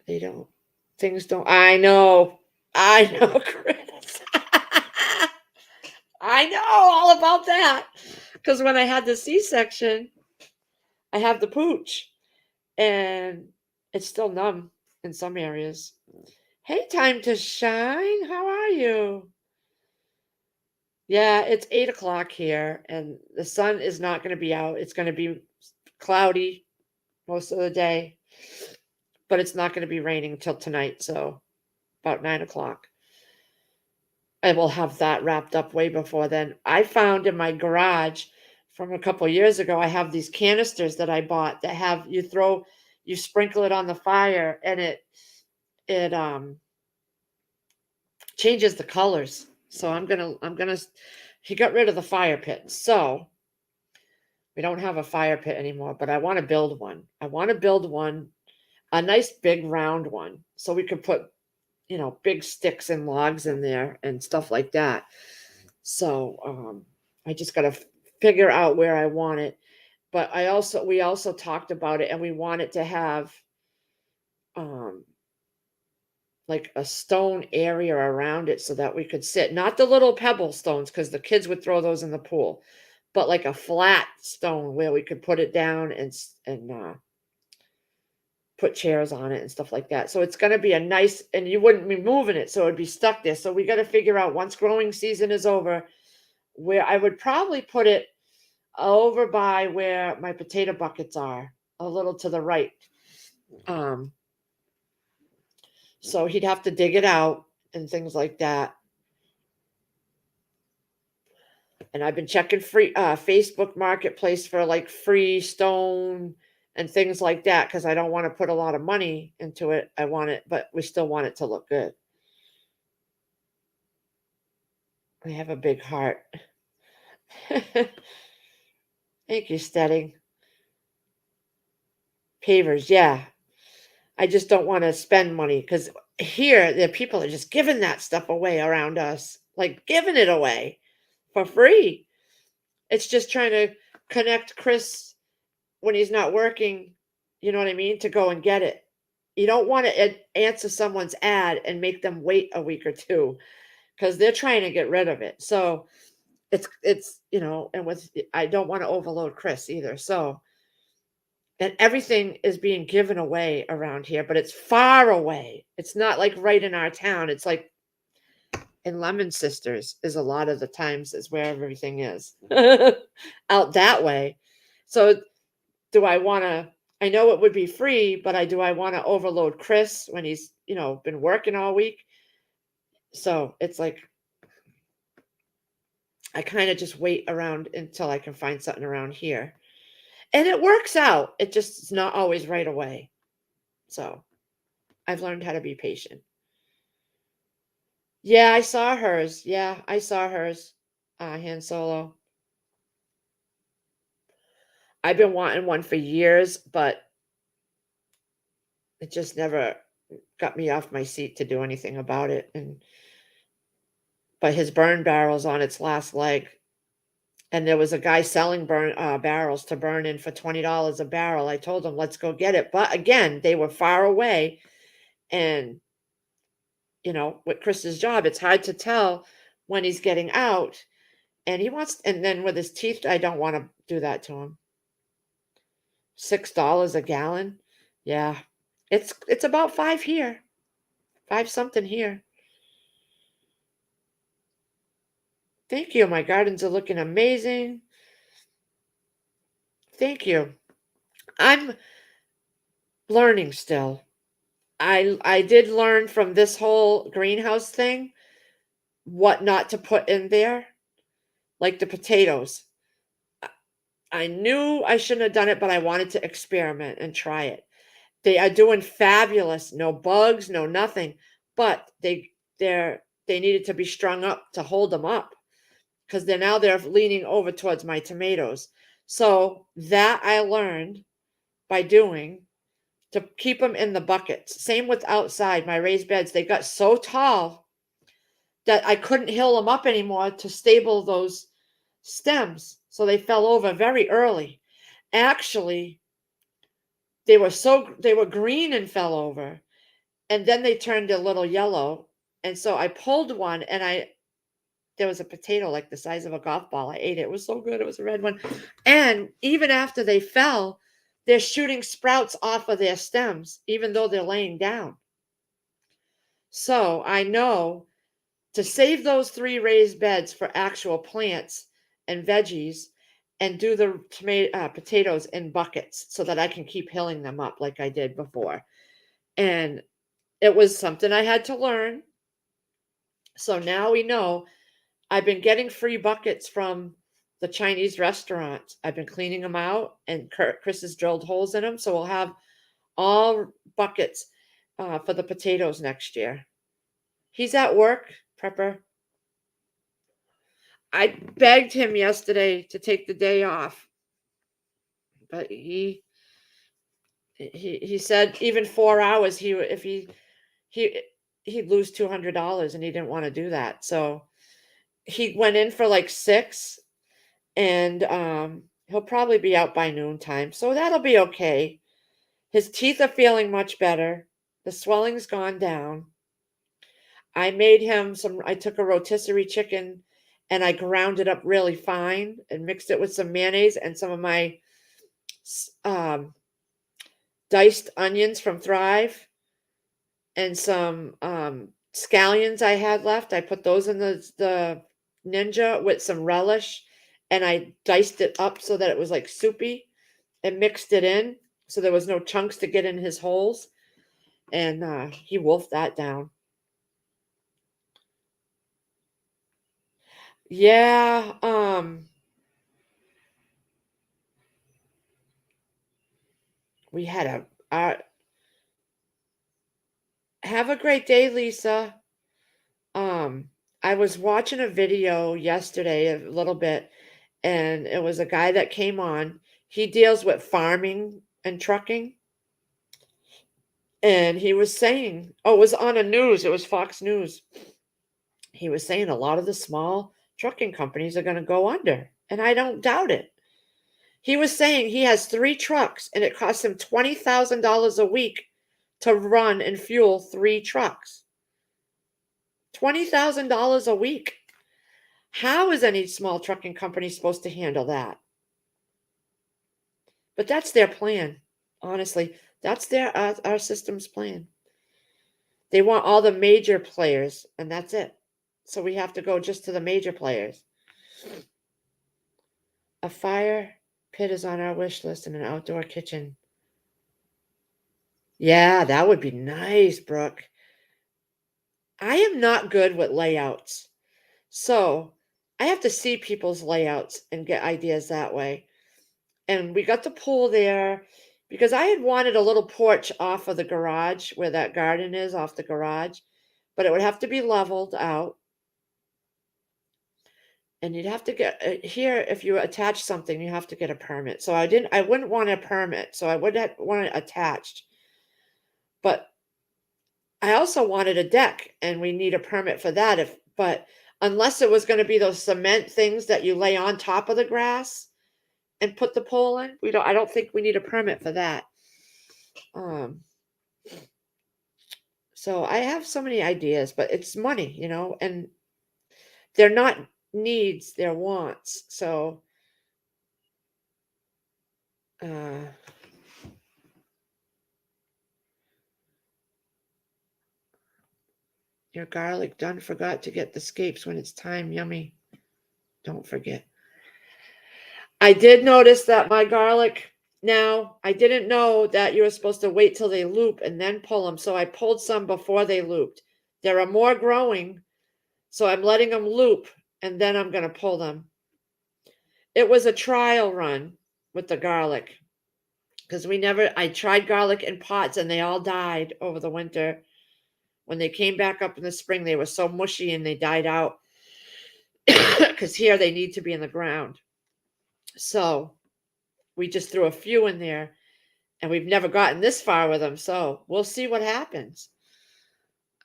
they don't, things don't, I know, Chris. I know all about that. Because when I had the C-section, I have the pooch and it's still numb in some areas. Hey, time to shine. How are you? Yeah, it's 8 o'clock here, and the sun is not going to be out. It's going to be cloudy most of the day, but it's not going to be raining until tonight. So about 9 o'clock. I will have that wrapped up way before then. I found in my garage from a couple years ago, I have these canisters that I bought that have you sprinkle it on the fire, and it changes the colors. So I'm gonna he got rid of the fire pit. So we don't have a fire pit anymore, but I want to build one. I want to build one, a nice big round one, so we could put big sticks and logs in there and stuff like that. So, I just got to figure out where I want it. But we also talked about it, and we want it to have um like a stone area around it so that we could sit, not the little pebble stones because the kids would throw those in the pool, but like a flat stone where we could put it down and put chairs on it and stuff like that. So it's going to be a nice, and you wouldn't be moving it, so it'd be stuck there. So we got to figure out once growing season is over where I would probably put it over by where my potato buckets are, a little to the right. Um, so he'd have to dig it out and things like that. And I've been checking free Facebook Marketplace for like free stone and things like that because I don't want to put a lot of money into it. I want it, but we still want it to look good. I have a big heart. Thank you, Steading. Pavers, yeah. I just don't want to spend money because here the people are just giving that stuff away around us, like giving it away for free. It's just trying to connect Chris when he's not working, you know what I mean, to go and get it. You don't want to answer someone's ad and make them wait a week or two because they're trying to get rid of it. So and with I don't want to overload Chris either. So and everything is being given away around here, but it's far away. It's not like right in our town. It's like in Lemon Sisters is a lot of the times is where everything is out that way. So do I want to? I know it would be free, but do I want to overload Chris when he's been working all week? So it's like I kind of just wait around until I can find something around here, and it works out. It just is not always right away. So I've learned how to be patient. Yeah, I saw hers. Yeah, I saw hers. Han Solo. I've been wanting one for years, but it just never got me off my seat to do anything about it. But his burn barrel's on its last leg, and there was a guy selling barrels to burn in for $20 a barrel. I told him, let's go get it. But again, they were far away, and with Chris's job, it's hard to tell when he's getting out. And then with his teeth, I don't want to do that to him. $6 a gallon. Yeah. It's about five here. Five something here. Thank you. My gardens are looking amazing. Thank you. I'm learning still. I did learn from this whole greenhouse thing what not to put in there, like the potatoes. I knew I shouldn't have done it, but I wanted to experiment and try it. They are doing fabulous. No bugs, no nothing. But they needed to be strung up to hold them up because they're leaning over towards my tomatoes. So that I learned by doing to keep them in the buckets. Same with outside my raised beds. They got so tall that I couldn't hill them up anymore to stable those stems. So they fell over very early. Actually, they were green and fell over, and then they turned a little yellow. And so I pulled one, and there was a potato like the size of a golf ball. I ate it. It was so good. It was a red one. And even after they fell, they're shooting sprouts off of their stems, even though they're laying down. So I know to save those 3 raised beds for actual plants and veggies and do the potatoes in buckets so that I can keep hilling them up like I did before. And it was something I had to learn. So now we know. I've been getting free buckets from the Chinese restaurant. I've been cleaning them out, and Chris has drilled holes in them. So we'll have all buckets for the potatoes next year. He's at work, Prepper. I begged him yesterday to take the day off, but he said even 4 hours he he'd lose $200 and he didn't want to do that. So he went in for like 6 and he'll probably be out by noontime. So that'll be okay. His teeth are feeling much better. The swelling's gone down. I took a rotisserie chicken and I ground it up really fine and mixed it with some mayonnaise and some of my um, diced onions from Thrive and some scallions I had left. I put those in the Ninja with some relish and I diced it up so that it was like soupy and mixed it in so there was no chunks to get in his holes. And he wolfed that down. Yeah, we had have a great day, Lisa. I was watching a video yesterday a little bit, and it was a guy that came on. He deals with farming and trucking, and he was saying, oh, it was on a news, it was Fox News. He was saying a lot of the small trucking companies are going to go under, and I don't doubt it. He was saying he has 3 trucks and it costs him $20,000 a week to run and fuel 3 trucks. $20,000 a week. How is any small trucking company supposed to handle that? But that's their plan. Honestly, that's our system's plan. They want all the major players, and that's it. So we have to go just to the major players. A fire pit is on our wish list and an outdoor kitchen. Yeah, that would be nice, Brooke. I am not good with layouts. So I have to see people's layouts and get ideas that way. And we got the pool there because I had wanted a little porch off of the garage where that garden is off the garage, but it would have to be leveled out. And you'd have to get here if you attach something, you have to get a permit. So I wouldn't want a permit. So I wouldn't want it attached. But I also wanted a deck and we need a permit for that but unless it was going to be those cement things that you lay on top of the grass and put the pole in, I don't think we need a permit for that. So I have so many ideas, but it's money, and they're not needs, they're wants. So your garlic done forgot to get the scapes when it's time. Yummy. Don't forget. I did notice that my garlic, now I didn't know that you were supposed to wait till they loop and then pull them. So I pulled some before they looped. There are more growing. So I'm letting them loop and then I'm going to pull them. It was a trial run with the garlic because I tried garlic in pots and they all died over the winter. When they came back up in the spring, they were so mushy and they died out because here they need to be in the ground. So we just threw a few in there and we've never gotten this far with them. So we'll see what happens.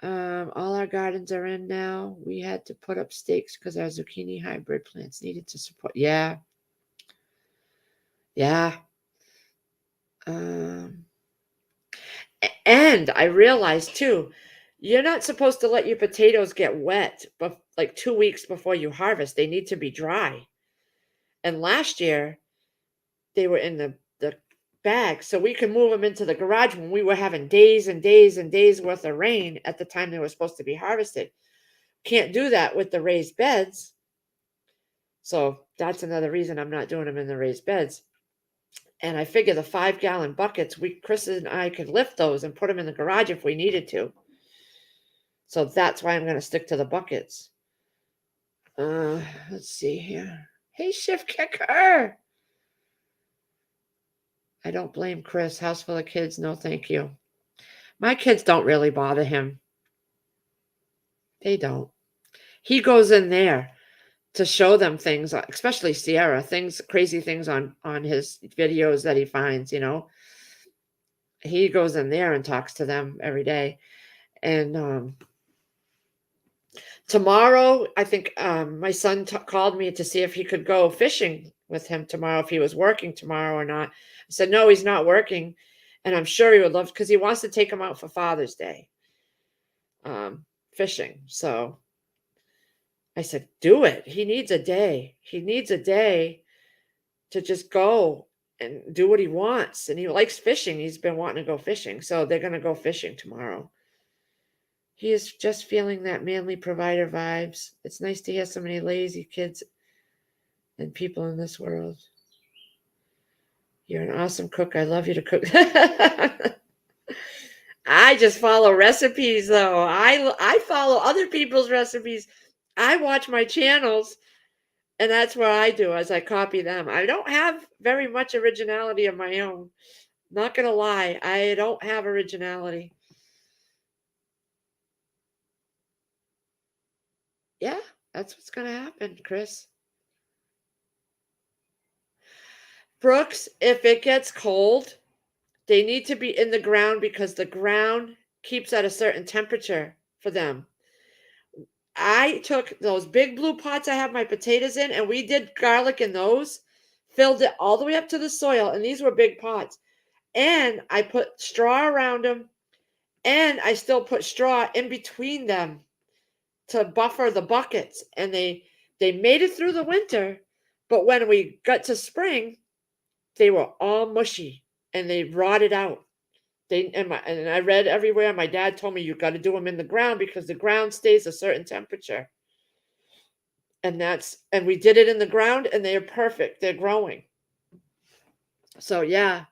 All our gardens are in now. We had to put up stakes because our zucchini hybrid plants needed to support. Yeah. Yeah. And I realized too, you're not supposed to let your potatoes get wet, but like 2 weeks before you harvest, they need to be dry. And last year, they were in the bag, so we could move them into the garage when we were having days and days and days worth of rain at the time they were supposed to be harvested. Can't do that with the raised beds. So that's another reason I'm not doing them in the raised beds. And I figure the 5-gallon buckets, Chris and I could lift those and put them in the garage if we needed to. So that's why I'm going to stick to the buckets. Let's see here. Hey, Shift Kicker. I don't blame Chris. House full of kids. No, thank you. My kids don't really bother him. They don't. He goes in there to show them things, especially Sierra, crazy things on his videos that he finds, He goes in there and talks to them every day. And Tomorrow, I think, my son called me to see if he could go fishing with him tomorrow, if he was working tomorrow or not. I said, "No, he's not working." And I'm sure he would love because he wants to take him out for Father's Day, fishing. So I said, "Do it. He needs a day. He needs a day to just go and do what he wants." And he likes fishing. He's been wanting to go fishing. So they're going to go fishing tomorrow. He is just feeling that manly provider vibes. It's nice to hear so many lazy kids and people in this world. You're an awesome cook. I love you to cook. I just follow recipes though. I follow other people's recipes. I watch my channels and that's what I do as I copy them. I don't have very much originality of my own. Not going to lie. I don't have originality. Yeah, that's what's going to happen, Chris. Brooks, if it gets cold, they need to be in the ground because the ground keeps at a certain temperature for them. I took those big blue pots I have my potatoes in, and we did garlic in those, filled it all the way up to the soil, and these were big pots. And I put straw around them, and I still put straw in between them to buffer the buckets. And they made it through the winter, but when we got to spring, they were all mushy and they rotted out. And I read everywhere. My dad told me you got to do them in the ground because the ground stays a certain temperature. And we did it in the ground and they are perfect. They're growing. So yeah,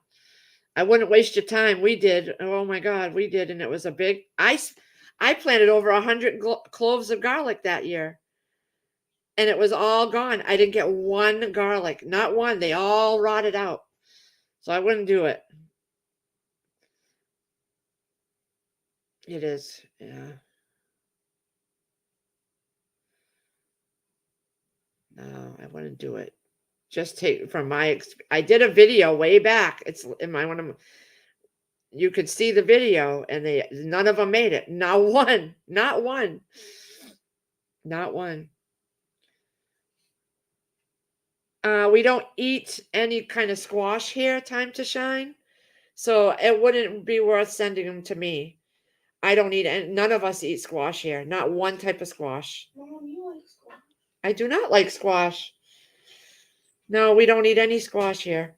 I wouldn't waste your time. We did. Oh my God, we did, and it was a big. I planted over 100 cloves of garlic that year, and it was all gone. I didn't get one garlic, not one. They all rotted out. So I wouldn't do it. It is, yeah. No, I wouldn't do it. Just take from my. I did a video way back. It's in my one of. You could see the video, and they none of them made it. Not one. Not one. Not one. We don't eat any kind of squash here, time to shine. So it wouldn't be worth sending them to me. I don't eat any, none of us eat squash here. Not one type of squash. Mom, you like squash? I do not like squash. No, we don't eat any squash here.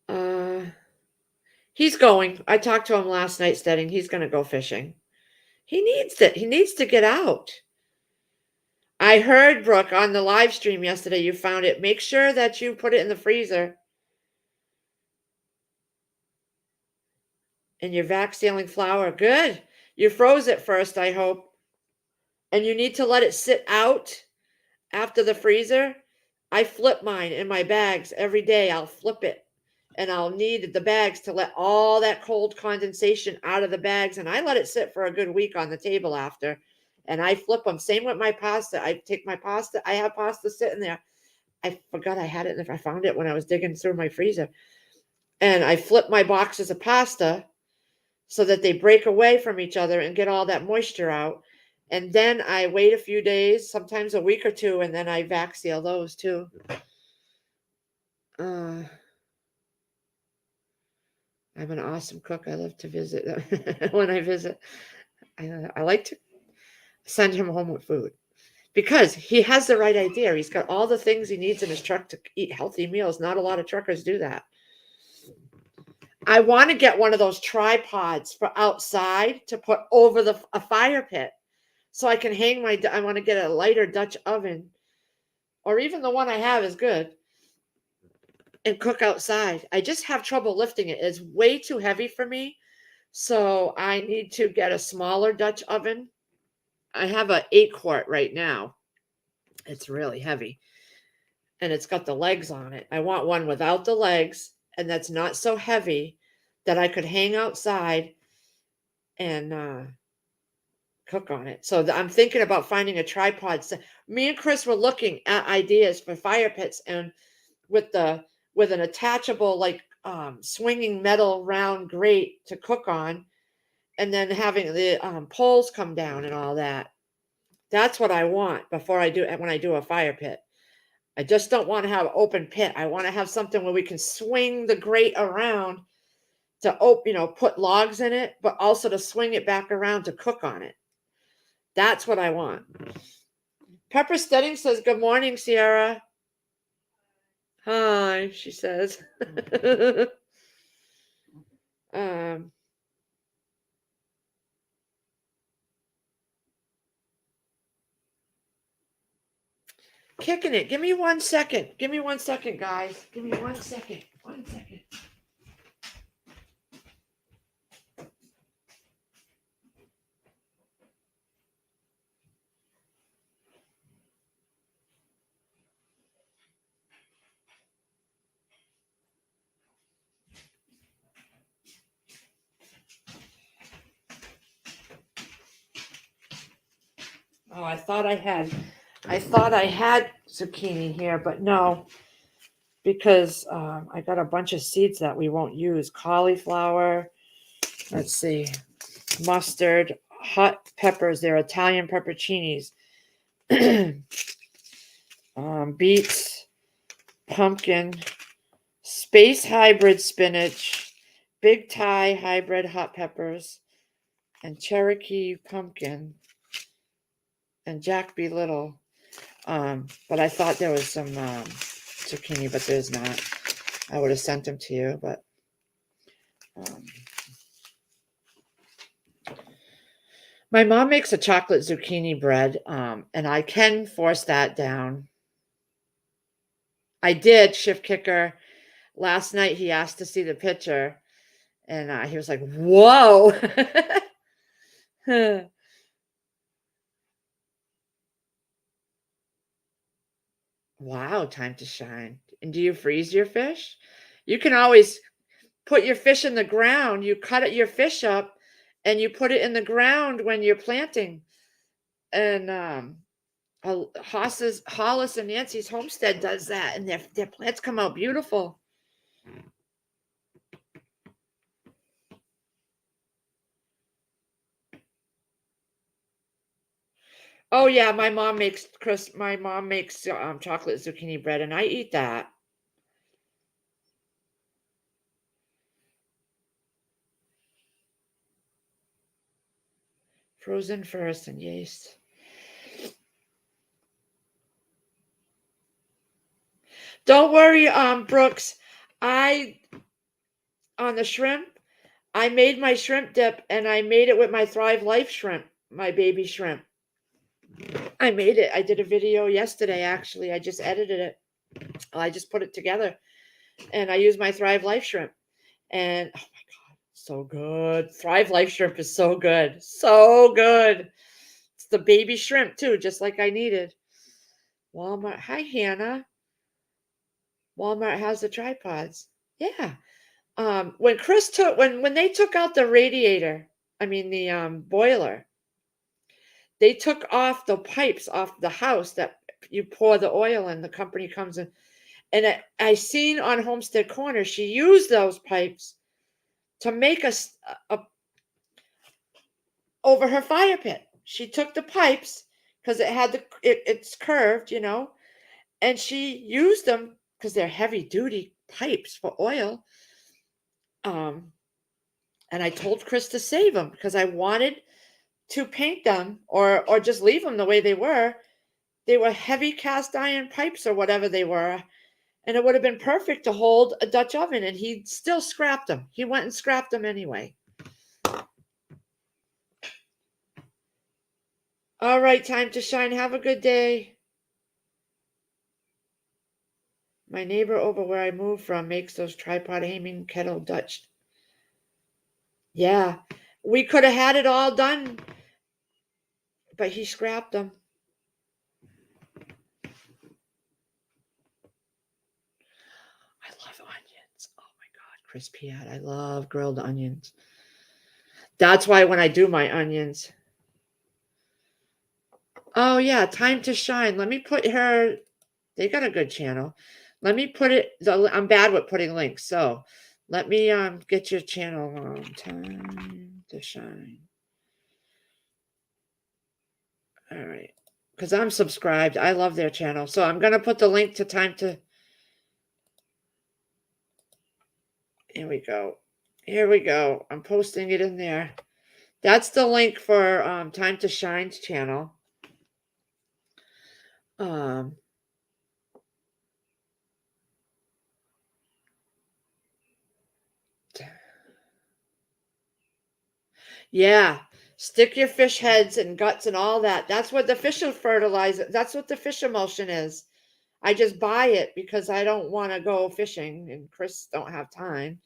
Uh, he's going. I talked to him last night, studying. He's going to go fishing. He needs it. He needs to get out. I heard, Brooke, on the live stream yesterday, you found it. Make sure that you put it in the freezer. And your vac sealing flour. Good. You froze it first, I hope. And you need to let it sit out after the freezer. I flip mine in my bags every day. I'll flip it. And I'll need the bags to let all that cold condensation out of the bags. And I let it sit for a good week on the table after. And I flip them. Same with my pasta. I take my pasta. I have pasta sitting there. I forgot I had it. I found it when I was digging through my freezer. And I flip my boxes of pasta so that they break away from each other and get all that moisture out. And then I wait a few days, sometimes a week or two, and then I vac seal those too. I'm an awesome cook. I love to visit when I visit. I like to send him home with food because he has the right idea. He's got all the things he needs in his truck to eat healthy meals. Not a lot of truckers do that. I want to get one of those tripods for outside to put over a fire pit so I can hang I want to get a lighter Dutch oven, or even the one I have is good, and cook outside. I just have trouble lifting it. It's way too heavy for me. So I need to get a smaller Dutch oven. I have an 8-quart right now. It's really heavy. And it's got the legs on it. I want one without the legs and that's not so heavy that I could hang outside and cook on it. So I'm thinking about finding a tripod. So me and Chris were looking at ideas for fire pits, and with an attachable like swinging metal round grate to cook on, and then having the poles come down and all that. That's what I want before I do when I do a fire pit. I just don't want to have open pit. I want to have something where we can swing the grate around to put logs in it, but also to swing it back around to cook on it. That's what I want. Pepper Stedding says, "Good morning, Sierra." Hi, she says. um, Kicking it. Give me 1 second. Give me 1 second, guys. Give me 1 second. 1 second. Oh, I thought I had zucchini here, but no, because I got a bunch of seeds that we won't use. Cauliflower, let's see, mustard, hot peppers. They're Italian pepperoncinis. Beets, pumpkin, space hybrid spinach, big Thai hybrid hot peppers, and Cherokee pumpkin, and Jack B. Little. But I thought there was some zucchini, but there's not. I would have sent them to you, but my mom makes a chocolate zucchini bread, and I can force that down. I did, Shift Kicker. Last night he asked to see the picture, and he was like, "Whoa." Wow, time to shine. And do you freeze your fish? You can always put your fish in the ground. You cut your fish up and you put it in the ground when you're planting. And Hollis and Nancy's homestead does that, and their plants come out beautiful. Oh yeah, my mom makes chocolate zucchini bread, and I eat that. Frozen first and yeast. Don't worry, Brooks. On the shrimp, I made my shrimp dip, and I made it with my Thrive Life shrimp, my baby shrimp. I made it. I did a video yesterday, actually. I just edited it. I just put it together, and I used my Thrive Life shrimp. And oh my God, so good. Thrive Life shrimp is so good. So good. It's the baby shrimp, too, just like I needed. Walmart. Hi, Hannah. Walmart has the tripods. Yeah. When they took out the radiator, I mean the boiler, they took off the pipes off the house that you pour the oil in. The company comes in, and I seen on Homestead Corner she used those pipes to make a over her fire pit. She took the pipes because it's curved, and she used them because they're heavy duty pipes for oil. And I told Chris to save them because I wanted to paint them or just leave them the way they were. They were heavy cast iron pipes or whatever they were, and it would have been perfect to hold a Dutch oven, and he still scrapped them. He went and scrapped them anyway. All right, time to shine. Have a good day. My neighbor over where I moved from makes those tripod aiming kettle Dutch. Yeah, we could have had it all done, but he scrapped them. I love onions. Oh my God, crispy. I love grilled onions. That's why when I do my onions. Oh yeah, time to shine. Let me put her. They got a good channel. Let me put it. I'm bad with putting links, so let me get your channel on. Time to Shine. All right. Because I'm subscribed. I love their channel. So I'm going to put the link to Time to... Here we go. Here we go. I'm posting it in there. That's the link for Time to Shine's channel. Yeah. Stick your fish heads and guts and all that. That's what the fish fertilizer, that's what the fish emulsion is. I just buy it because I don't want to go fishing and Chris don't have time.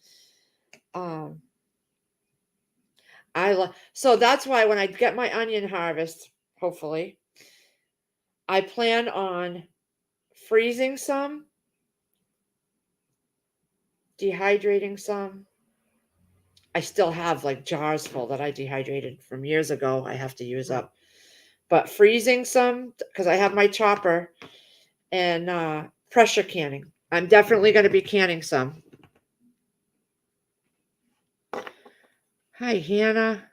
So that's why when I get my onion harvest, hopefully, I plan on freezing some, dehydrating some. I still have like jars full that I dehydrated from years ago. I have to use up, but freezing some because I have my chopper, and pressure canning. I'm definitely going to be canning some. Hi, Hannah.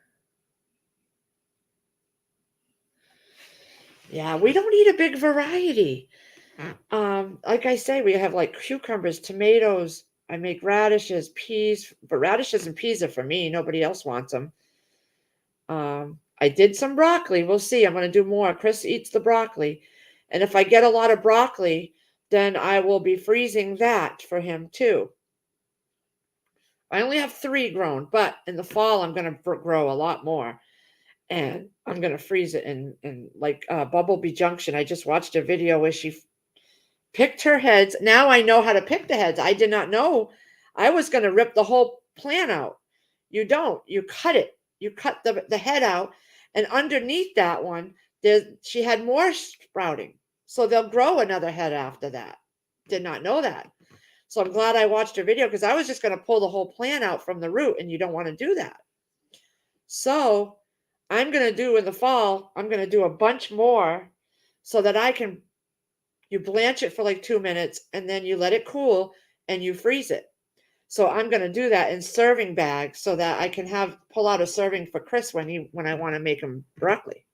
Yeah, we don't eat a big variety. Like I say, we have like cucumbers, tomatoes. I make radishes, peas, but radishes and peas are for me. Nobody else wants them. I did some broccoli. We'll see. I'm going to do more. Chris eats the broccoli. And if I get a lot of broccoli, then I will be freezing that for him too. I only have 3 grown, but in the fall, I'm going to grow a lot more. And I'm going to freeze it in like Bumblebee Junction. I just watched a video where she picked her heads. Now I know how to pick the heads. I did not know. I was going to rip the whole plant out. You don't. You cut it. You cut the head out. And underneath that one, she had more sprouting. So they'll grow another head after that. Did not know that. So I'm glad I watched her video because I was just going to pull the whole plant out from the root, and you don't want to do that. So I'm going to do in the fall, I'm going to do a bunch more so that you blanch it for like 2 minutes and then you let it cool and you freeze it. So I'm going to do that in serving bags so that I can pull out a serving for Chris when I want to make him broccoli.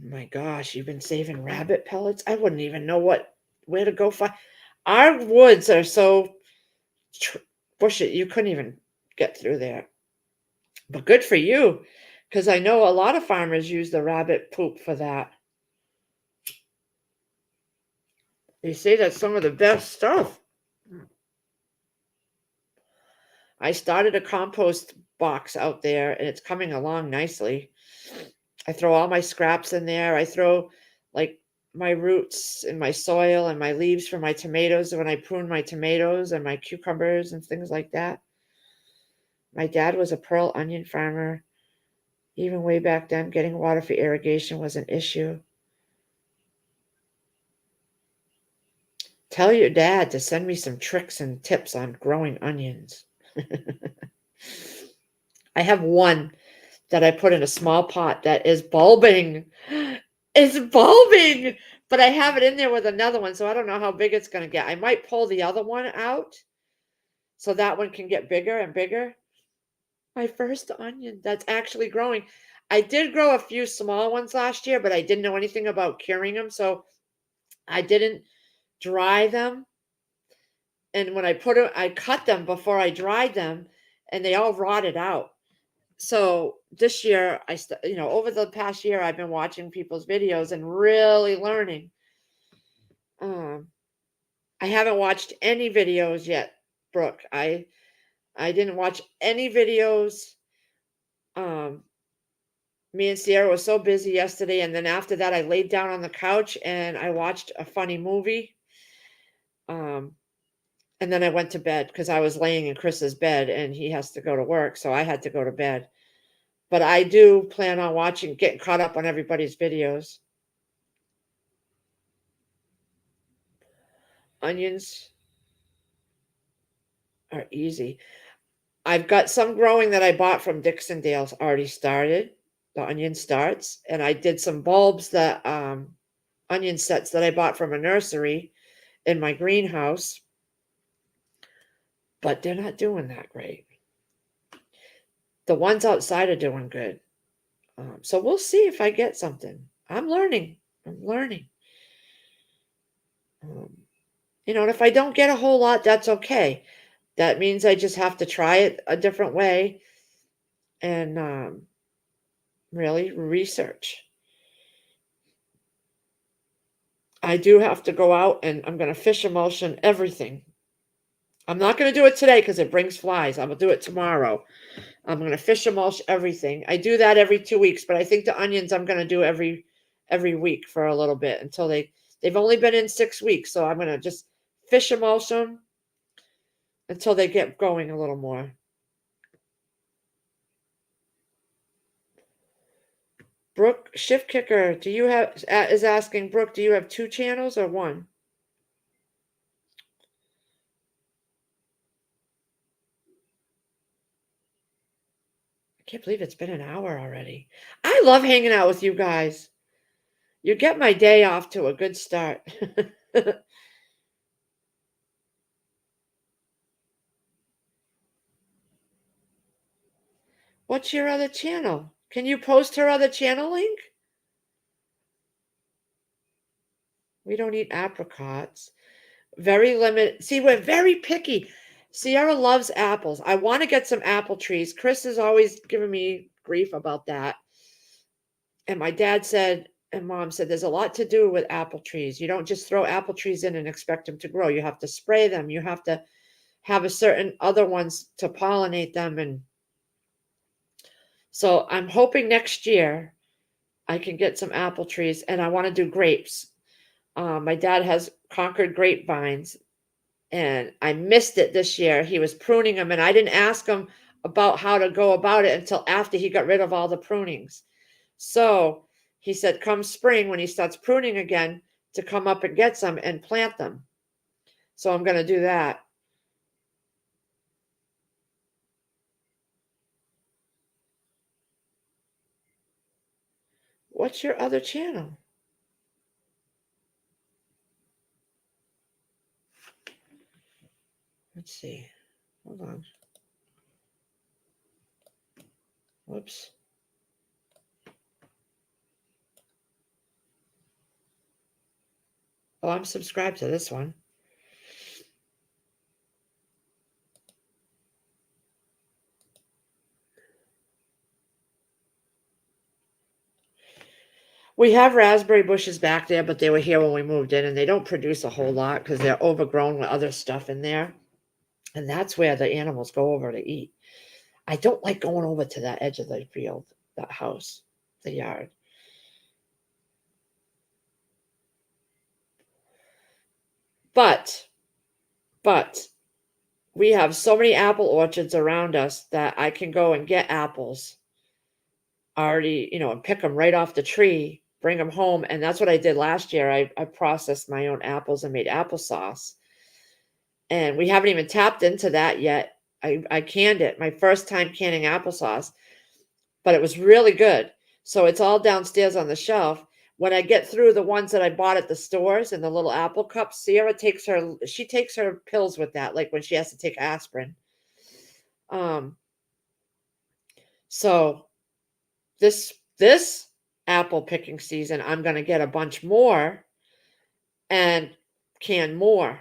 My gosh, you've been saving rabbit pellets? I wouldn't even know where to go find. Our woods are so bushy, you couldn't even get through there. But good for you, because I know a lot of farmers use the rabbit poop for that. They say that's some of the best stuff. I started a compost box out there, and it's coming along nicely. I throw all my scraps in there. I throw like my roots and my soil and my leaves for my tomatoes when I prune my tomatoes and my cucumbers and things like that. My dad was a pearl onion farmer. Even way back then, getting water for irrigation was an issue. Tell your dad to send me some tricks and tips on growing onions. I have one that I put in a small pot that is bulbing. It's bulbing, but I have it in there with another one, so I don't know how big it's going to get. I might pull the other one out so that one can get bigger and bigger. My first onion that's actually growing. I did grow a few small ones last year, but I didn't know anything about curing them, so I didn't dry them. And when I cut them before I dried them, and they all rotted out. So this year, over the past year, I've been watching people's videos and really learning. I haven't watched any videos yet, Brooke. I didn't watch any videos. Me and Sierra was so busy yesterday, and then after that, I laid down on the couch and I watched a funny movie. And then I went to bed because I was laying in Chris's bed and he has to go to work, so I had to go to bed. But I do plan on getting caught up on everybody's videos. Onions are easy. I've got some growing that I bought from Dixondale's already started. The onion starts, and I did some bulbs onion sets that I bought from a nursery in my greenhouse. but they're not doing that great. The ones outside are doing good. So we'll see if I get something. I'm learning. I'm learning. Um, and if I don't get a whole lot, that's okay. That means I just have to try it a different way and really research. I do have to go out and I'm going to fish emulsion everything. I'm not going to do it today because it brings flies. I'm going to do it tomorrow. I'm going to fish emulsion everything. I do that every 2 weeks, but I think the onions I'm going to do every week for a little bit until they've only been in 6 weeks. So I'm going to just fish emulsion until they get going a little more. Brooke Shift Kicker, is asking, Brooke, do you have 2 channels or 1? I can't believe it's been an hour already. I love hanging out with you guys. You get my day off to a good start. What's your other channel? Can you post her other channel link? We don't eat apricots. Very limited. See, we're very picky. Sierra loves apples. I want to get some apple trees. Chris is always giving me grief about that. And my dad said, and mom said, there's a lot to do with apple trees. You don't just throw apple trees in and expect them to grow. You have to spray them. You have to have a certain other ones to pollinate them. And so I'm hoping next year I can get some apple trees, and I want to do grapes. My dad has Concord grapevines, and I missed it this year. He was pruning them, and I didn't ask him about how to go about it until after he got rid of all the prunings. So he said, come spring, when he starts pruning again, to come up and get some and plant them. So I'm going to do that. What's your other channel? Let's see. Hold on. Whoops. Oh, I'm subscribed to this one. We have raspberry bushes back there, but they were here when we moved in, and they don't produce a whole lot because they're overgrown with other stuff in there. And that's where the animals go over to eat. I don't like going over to that edge of the field, that house, the yard. But we have so many apple orchards around us that I can go and get apples already, and pick them right off the tree, bring them home. And that's what I did last year. I processed my own apples and made applesauce. And we haven't even tapped into that yet. I canned it, my first time canning applesauce, but it was really good. So it's all downstairs on the shelf. When I get through the ones that I bought at the stores in the little apple cups, Sierra takes her pills with that, like when she has to take aspirin. So this apple picking season, I'm going to get a bunch more and can more.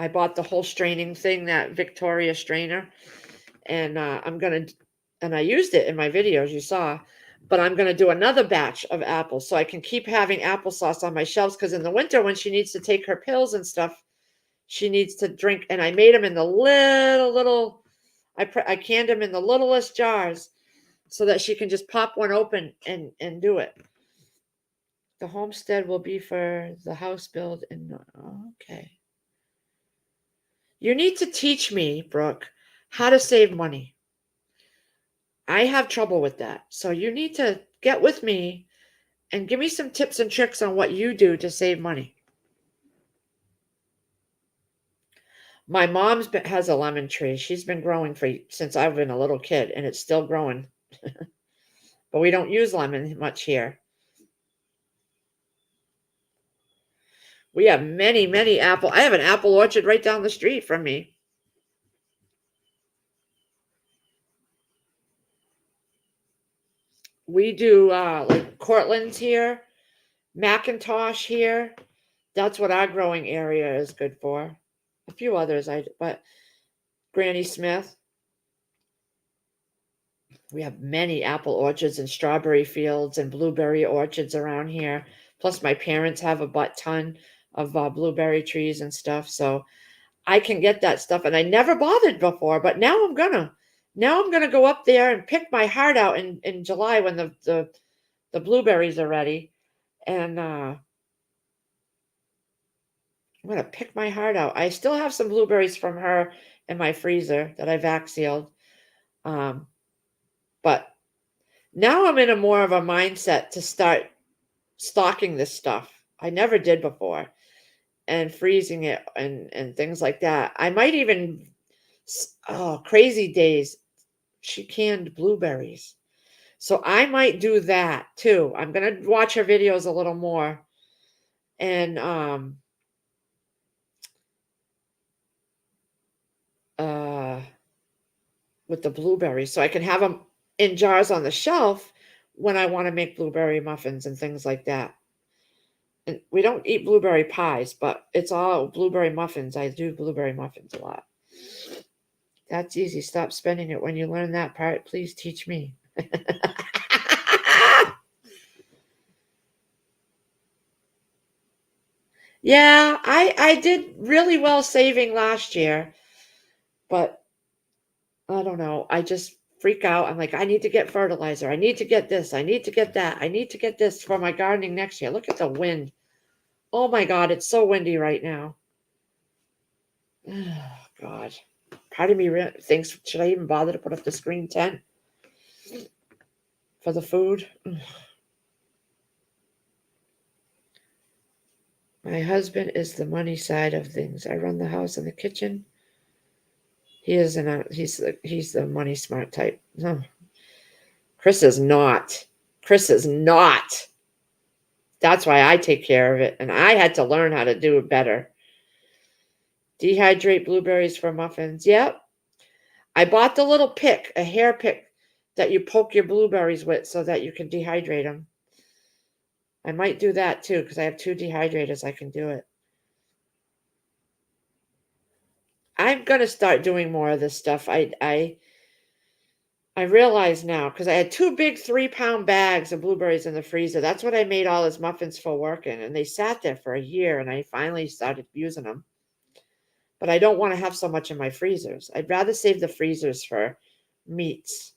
I bought the whole straining thing, that Victoria strainer, and I used it in my videos you saw, but I'm going to do another batch of apples so I can keep having applesauce on my shelves, because in the winter when she needs to take her pills and stuff, she needs to drink. And I made them in the little, I canned them in the littlest jars so that she can just pop one open and do it. The homestead will be for the house build. And okay. You need to teach me, Brooke, how to save money. I have trouble with that. So you need to get with me and give me some tips and tricks on what you do to save money. My mom's has a lemon tree. She's been growing since I've been a little kid, and it's still growing. But we don't use lemon much here. We have many, many apple. I have an apple orchard right down the street from me. We do like Cortland's here, Macintosh here. That's what our growing area is good for. A few others, but Granny Smith. We have many apple orchards and strawberry fields and blueberry orchards around here. Plus, my parents have a butt ton of blueberry trees and stuff. So I can get that stuff. And I never bothered before, but now I'm gonna. Now I'm gonna go up there and pick my heart out in July when the blueberries are ready. And I'm gonna pick my heart out. I still have some blueberries from her in my freezer that I vac sealed. Um, but now I'm in a more of a mindset to start stocking this stuff. I never did before, and freezing it and things like that. I might even crazy days. She canned blueberries. So I might do that too. I'm gonna watch her videos a little more and uh with the blueberries so I can have them in jars on the shelf when I want to make blueberry muffins and things like that. And we don't eat blueberry pies, but it's all blueberry muffins. I do blueberry muffins a lot. That's easy. Stop spending it when you learn that part. Please teach me. Yeah, I did really well saving last year, but I don't know. I just freak out. I'm like, I need to get fertilizer. I need to get this. I need to get that. I need to get this for my gardening next year. Look at the wind. Oh my God, it's so windy right now. Oh God. Part of me thinks, should I even bother to put up the screen tent for the food? My husband is the money side of things. I run the house and the kitchen. He isn't. He's the money smart type. No, Chris is not. Chris is not. That's why I take care of it, and I had to learn how to do it better. Dehydrate blueberries for muffins. Yep. I bought the little pick, a hair pick that you poke your blueberries with so that you can dehydrate them. I might do that too because I have 2 dehydrators. I can do it. I'm gonna start doing more of this stuff. I realize now because I had 2 big 3-pound bags of blueberries in the freezer. That's what I made all his muffins for working, and they sat there for a year, and I finally started using them. But I don't want to have so much in my freezers. I'd rather save the freezers for meats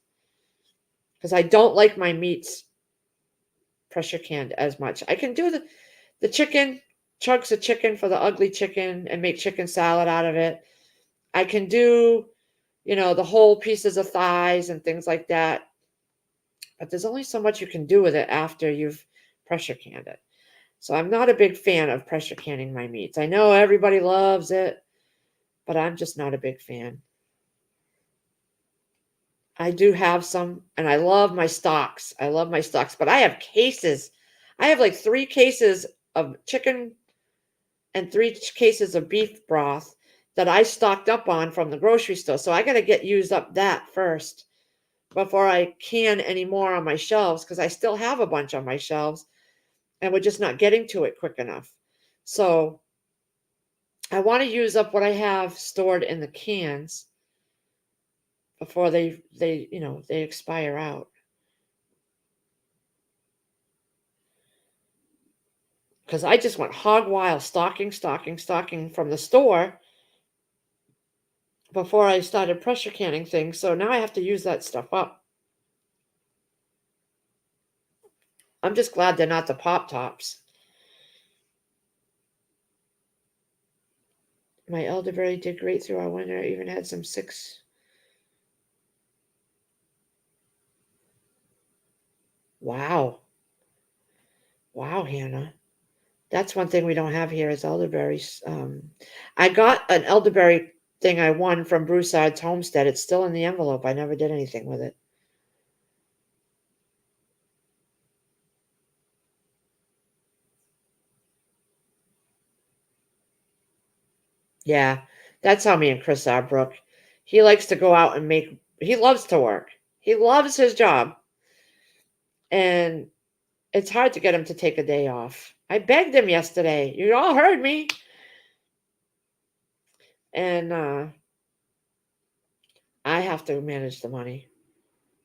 because I don't like my meats pressure canned as much. I can do the chicken, chunks of chicken for the ugly chicken and make chicken salad out of it. I can do, the whole pieces of thighs and things like that. But there's only so much you can do with it after you've pressure canned it. So I'm not a big fan of pressure canning my meats. I know everybody loves it, but I'm just not a big fan. I do have some, and I love my stocks. I love my stocks, but I have cases. I have like 3 cases of chicken and 3 cases of beef broth that I stocked up on from the grocery store. So I got to get used up that first before I can any more on my shelves because I still have a bunch on my shelves and we're just not getting to it quick enough. So I want to use up what I have stored in the cans before they expire out. Because I just went hog wild stocking from the store before I started pressure canning things. So now I have to use that stuff up. I'm just glad they're not the Pop Tops. My elderberry did great through our winter. I even had some 6. Wow. Wow, Hannah. That's one thing we don't have here is elderberries. I got an elderberry thing I won from Broussard's homestead. It's still in the envelope. I never did anything with it. Yeah, that's how me and Chris are, Brooke. He likes to go out and he loves to work. He loves his job. And it's hard to get him to take a day off. I begged him yesterday. You all heard me. And I have to manage the money.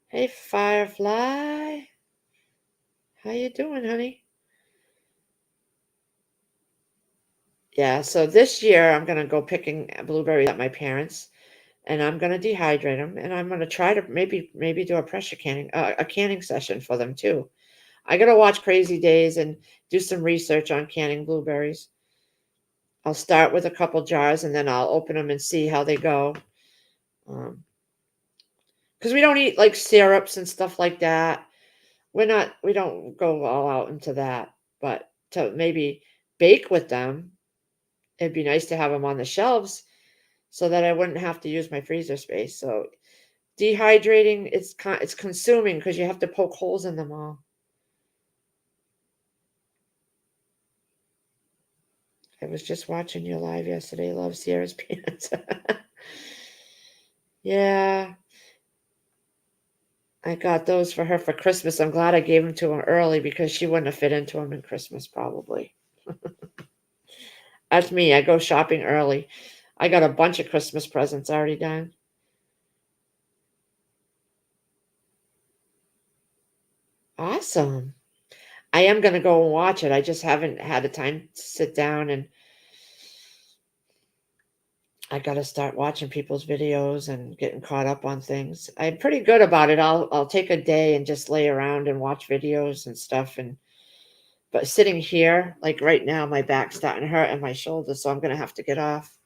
Hey, Firefly. How you doing, honey? Yeah, so this year I'm going to go picking blueberries at my parents', and I'm going to dehydrate them, and I'm going to try to maybe do a pressure canning, a canning session for them too. I got to watch Crazy Days and do some research on canning blueberries. I'll start with a couple jars, and then I'll open them and see how they go. Because we don't eat like syrups and stuff like that. We don't go all out into that, but to maybe bake with them, it'd be nice to have them on the shelves so that I wouldn't have to use my freezer space. So dehydrating, it's consuming because you have to poke holes in them all. I was just watching your live yesterday. Love Sierra's peanuts. Yeah, I got those for her for Christmas. I'm glad I gave them to her early because she wouldn't have fit into them in Christmas probably. That's me. I go shopping early. I got a bunch of Christmas presents already done. Awesome. I am going to go and watch it. I just haven't had the time to sit down, and I got to start watching people's videos and getting caught up on things. I'm pretty good about it. I'll take a day and just lay around and watch videos and stuff, and but sitting here like right now my back's starting to hurt and my shoulder, so I'm going to have to get off.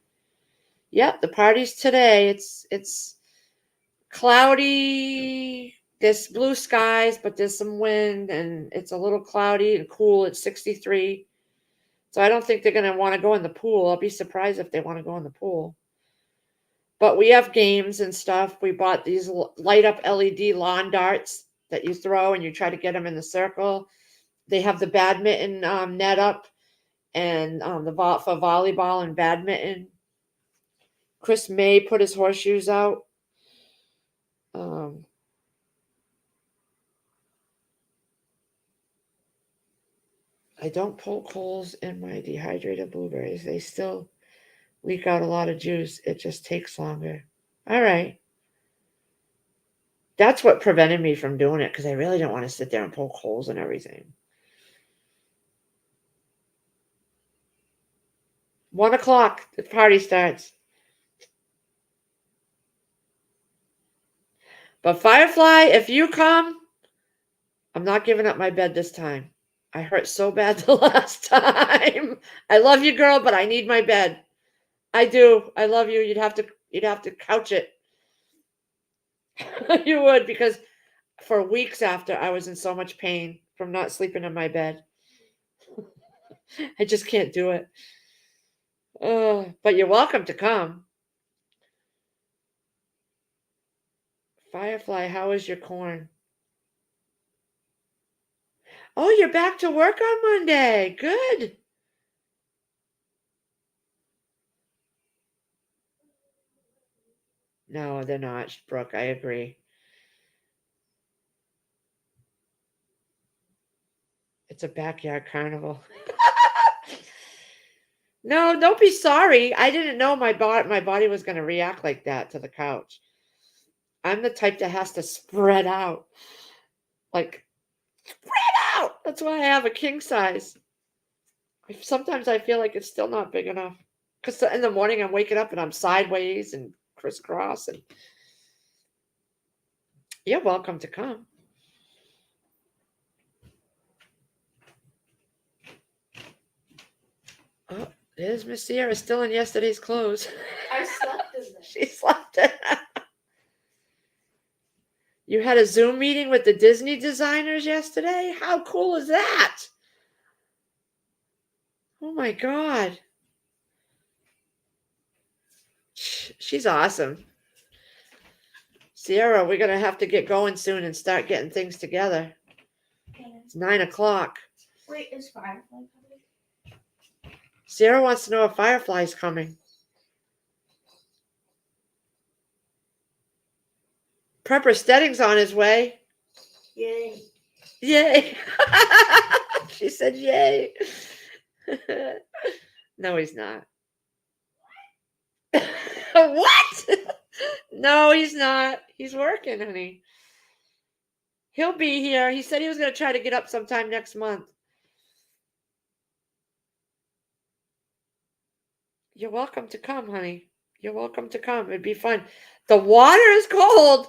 Yep, the party's today. It's cloudy. There's blue skies, but there's some wind, and it's a little cloudy and cool. It's 63. So I don't think they're going to want to go in the pool. I'll be surprised if they want to go in the pool. But we have games and stuff. We bought these light up LED lawn darts that you throw and you try to get them in the circle. They have the badminton net up, and for volleyball and badminton. Chris May put his horseshoes out. Um, I don't poke holes in my dehydrated blueberries. They still leak out a lot of juice. It just takes longer. All right. That's what prevented me from doing it because I really don't want to sit there and poke holes and everything. 1 o'clock, the party starts. But Firefly, if you come, I'm not giving up my bed this time. I hurt so bad the last time. I love you, girl, but I need my bed. I do. I love you. You'd have to couch it. You would, because for weeks after I was in so much pain from not sleeping in my bed. I just can't do it. But you're welcome to come. Firefly, how is your corn? Oh, you're back to work on Monday. Good. No, they're not, Brooke. I agree. It's a backyard carnival. No, don't be sorry. I didn't know my body was going to react like that to the couch. I'm the type that has to spread out. Like spread out. That's why I have a king size. Sometimes I feel like it's still not big enough. Because in the morning I'm waking up and I'm sideways and crisscross, and you're welcome to come. Oh, there's Miss Sierra still in yesterday's clothes. I slept in them. She slept in. You had a Zoom meeting with the Disney designers yesterday? How cool is that? Oh my God. She's awesome. Sierra, we're going to have to get going soon and start getting things together. Okay. It's 9 o'clock. Wait, is Firefly coming? Sierra wants to know if Firefly's coming. Prepper Stedding's on his way. Yay. Yay. She said yay. No, he's not. What? No, he's not. He's working, honey. He'll be here. He said he was going to try to get up sometime next month. You're welcome to come, honey. You're welcome to come. It'd be fun. The water is cold.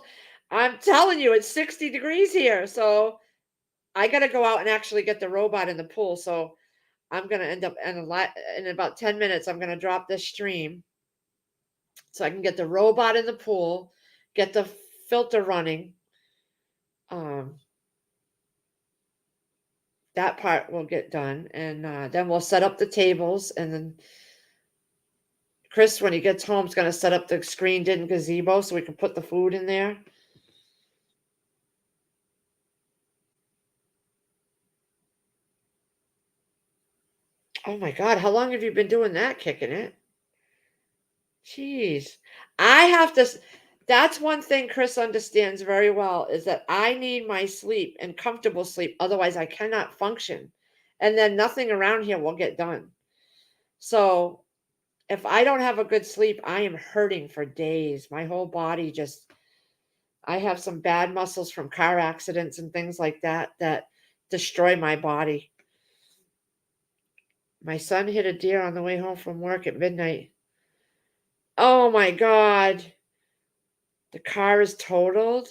I'm telling you, it's 60 degrees here. So I got to go out and actually get the robot in the pool. So I'm going to end up in about 10 minutes. I'm going to drop this stream so I can get the robot in the pool, get the filter running. That part will get done, and then we'll set up the tables, and then Chris, when he gets home, is going to set up the screened-in gazebo so we can put the food in there. Oh my God, how long have you been doing that, kicking it? Jeez. I have to, that's one thing Chris understands very well, is that I need my sleep and comfortable sleep. Otherwise, I cannot function. And then nothing around here will get done. So if I don't have a good sleep, I am hurting for days. My whole body just, I have some bad muscles from car accidents and things like that that destroy my body. My son hit a deer on the way home from work at midnight. Oh my God. The car is totaled.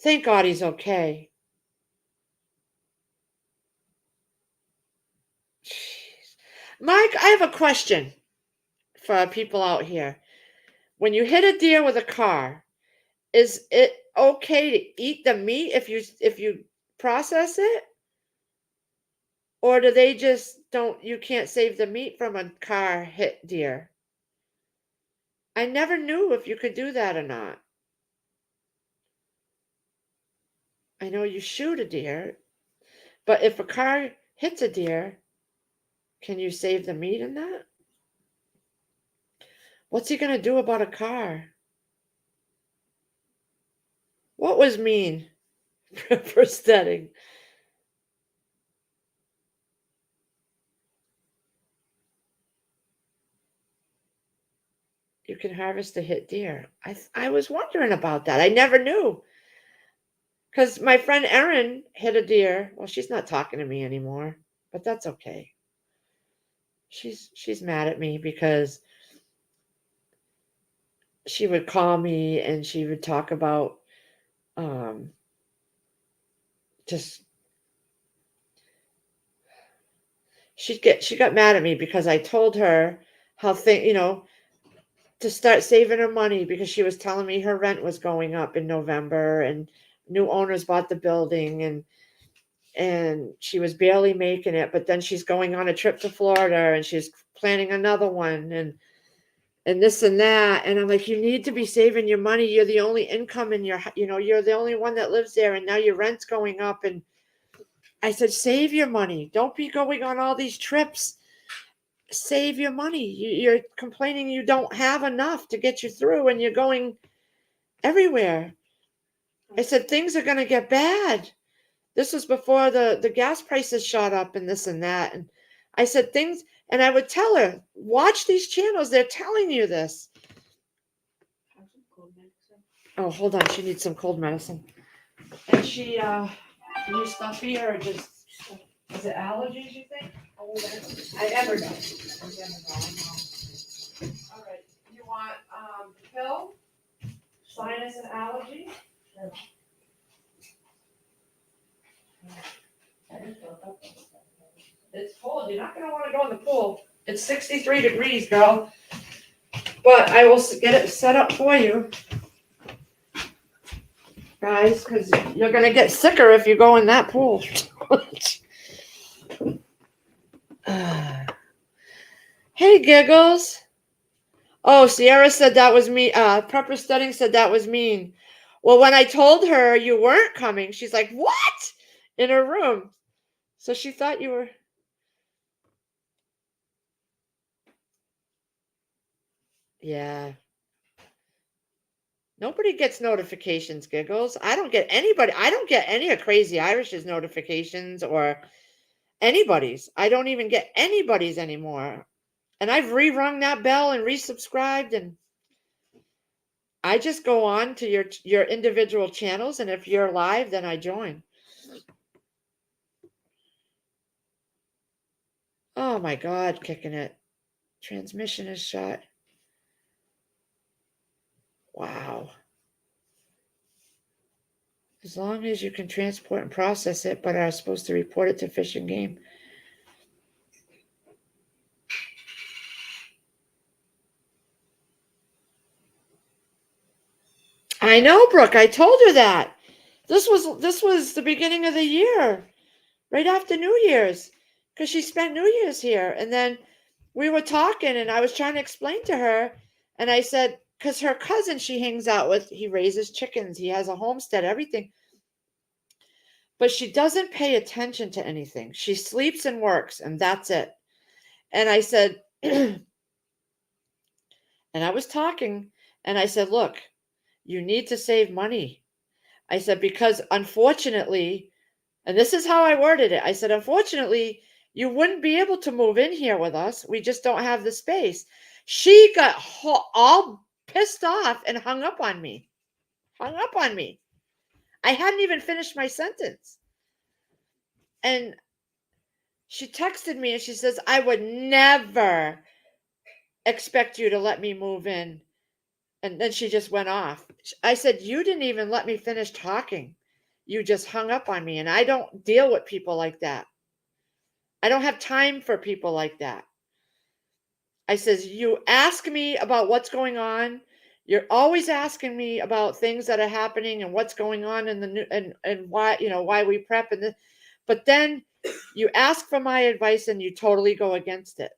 Thank God he's okay. Jeez. Mike, I have a question for people out here. When you hit a deer with a car, is it okay to eat the meat if you process it? Or do they just don't, you can't save the meat from a car hit deer? I never knew if you could do that or not. I know you shoot a deer, but if a car hits a deer, can you save the meat in that? What's he going to do about a car? What was mean? Prosthetic. You can harvest a hit deer. I was wondering about that. I never knew. Because my friend Erin hit a deer. Well, she's not talking to me anymore, but that's okay. She's mad at me because she would call me and she would talk about just she got mad at me because I told her how to start saving her money because she was telling me her rent was going up in November and new owners bought the building and she was barely making it, but then she's going on a trip to Florida and she's planning another one and this and that. And I'm like, you need to be saving your money. You're the only income in you're the only one that lives there and now your rent's going up. And I said, save your money. Don't be going on all these trips. Save your money. You're complaining you don't have enough to get you through and you're going everywhere. I said, things are going to get bad. This was before the gas prices shot up and this and that. And I said things, and I would tell her, watch these channels. They're telling you this. Oh, hold on. She needs some cold medicine. And she, you stuffy or just, is it allergies, you think? I never know. All right. You want the pill? Sinus and allergy? Sure. It's cold. You're not going to want to go in the pool. It's 63 degrees, girl. But I will get it set up for you, guys, because you're going to get sicker if you go in that pool. Hey, Giggles. Oh, Sierra said that was me. Prepper Studying said that was mean. Well, when I told her you weren't coming, she's like, what? In her room. So she thought you were. Yeah. Nobody gets notifications, Giggles. I don't get anybody. I don't get any of Crazy Irish's notifications or anybody's. I don't even get anybody's anymore. And I've rerung that bell and resubscribed, and I just go on to your individual channels, and if you're live, then I join. Oh my God, kicking it. Transmission is shut. Wow. As long as you can transport and process it, but are supposed to report it to Fish and Game. I know, Brooke. I told her that. This was the beginning of the year, right after New Year's, because she spent New Year's here, and then we were talking, and I was trying to explain to her, and I said, because her cousin she hangs out with, he raises chickens, he has a homestead, everything, but she doesn't pay attention to anything. She sleeps and works, and that's it. And I said, and I was talking, and I said, look, you need to save money. I said, because unfortunately, and this is how I worded it. I said, unfortunately, you wouldn't be able to move in here with us. We just don't have the space. She got all pissed off and hung up on me. Hung up on me. I hadn't even finished my sentence. And she texted me and she says, I would never expect you to let me move in. And then she just went off. I said, you didn't even let me finish talking. You just hung up on me. And I don't deal with people like that. I don't have time for people like that. I says, you ask me about what's going on. You're always asking me about things that are happening and what's going on in the new and why, why we prep and but then you ask for my advice and you totally go against it.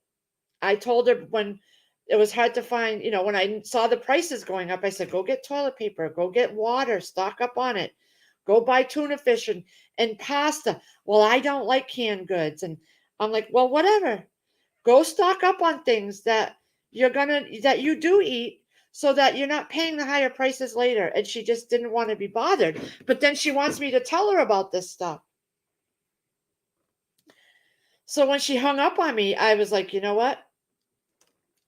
I told her when it was hard to find, when I saw the prices going up, I said, go get toilet paper, go get water, stock up on it, go buy tuna fish and pasta. Well, I don't like canned goods. And I'm like, well, whatever. Go stock up on things that that you do eat so that you're not paying the higher prices later. And she just didn't want to be bothered. But then she wants me to tell her about this stuff. So when she hung up on me, I was like, you know what?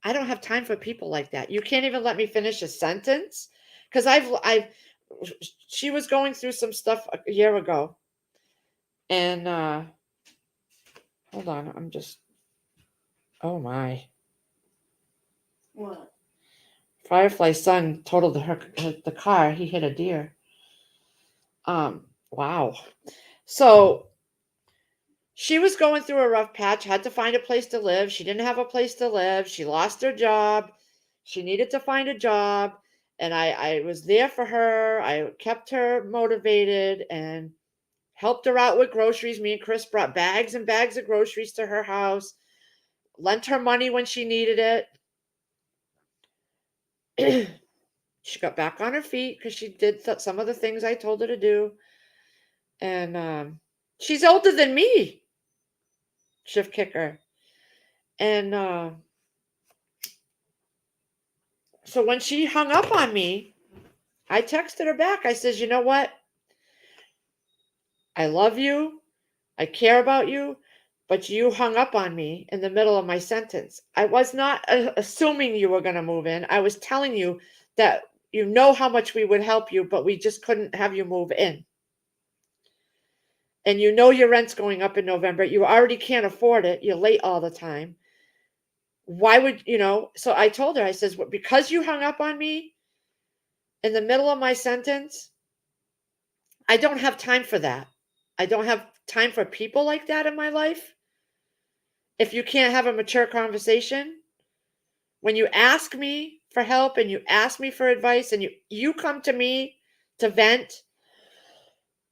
I don't have time for people like that. You can't even let me finish a sentence because she was going through some stuff a year ago. And hold on, oh my. What? Firefly's son totaled the car. He hit a deer. Wow. So she was going through a rough patch, had to find a place to live. She didn't have a place to live. She lost her job. She needed to find a job. And I was there for her. I kept her motivated and helped her out with groceries. Me and Chris brought bags and bags of groceries to her house, lent her money when she needed it. She got back on her feet because she did some of the things I told her to do. And she's older than me, shift kicker. And so when she hung up on me, I texted her back. I says, you know what? I love you. I care about you. But you hung up on me in the middle of my sentence. I was not assuming you were going to move in. I was telling you that you know how much we would help you, but we just couldn't have you move in. And you know your rent's going up in November. You already can't afford it. You're late all the time. Why would, so I told her, I says, well, because you hung up on me in the middle of my sentence, I don't have time for that. I don't have time for people like that in my life. If you can't have a mature conversation, when you ask me for help and you ask me for advice and you come to me to vent,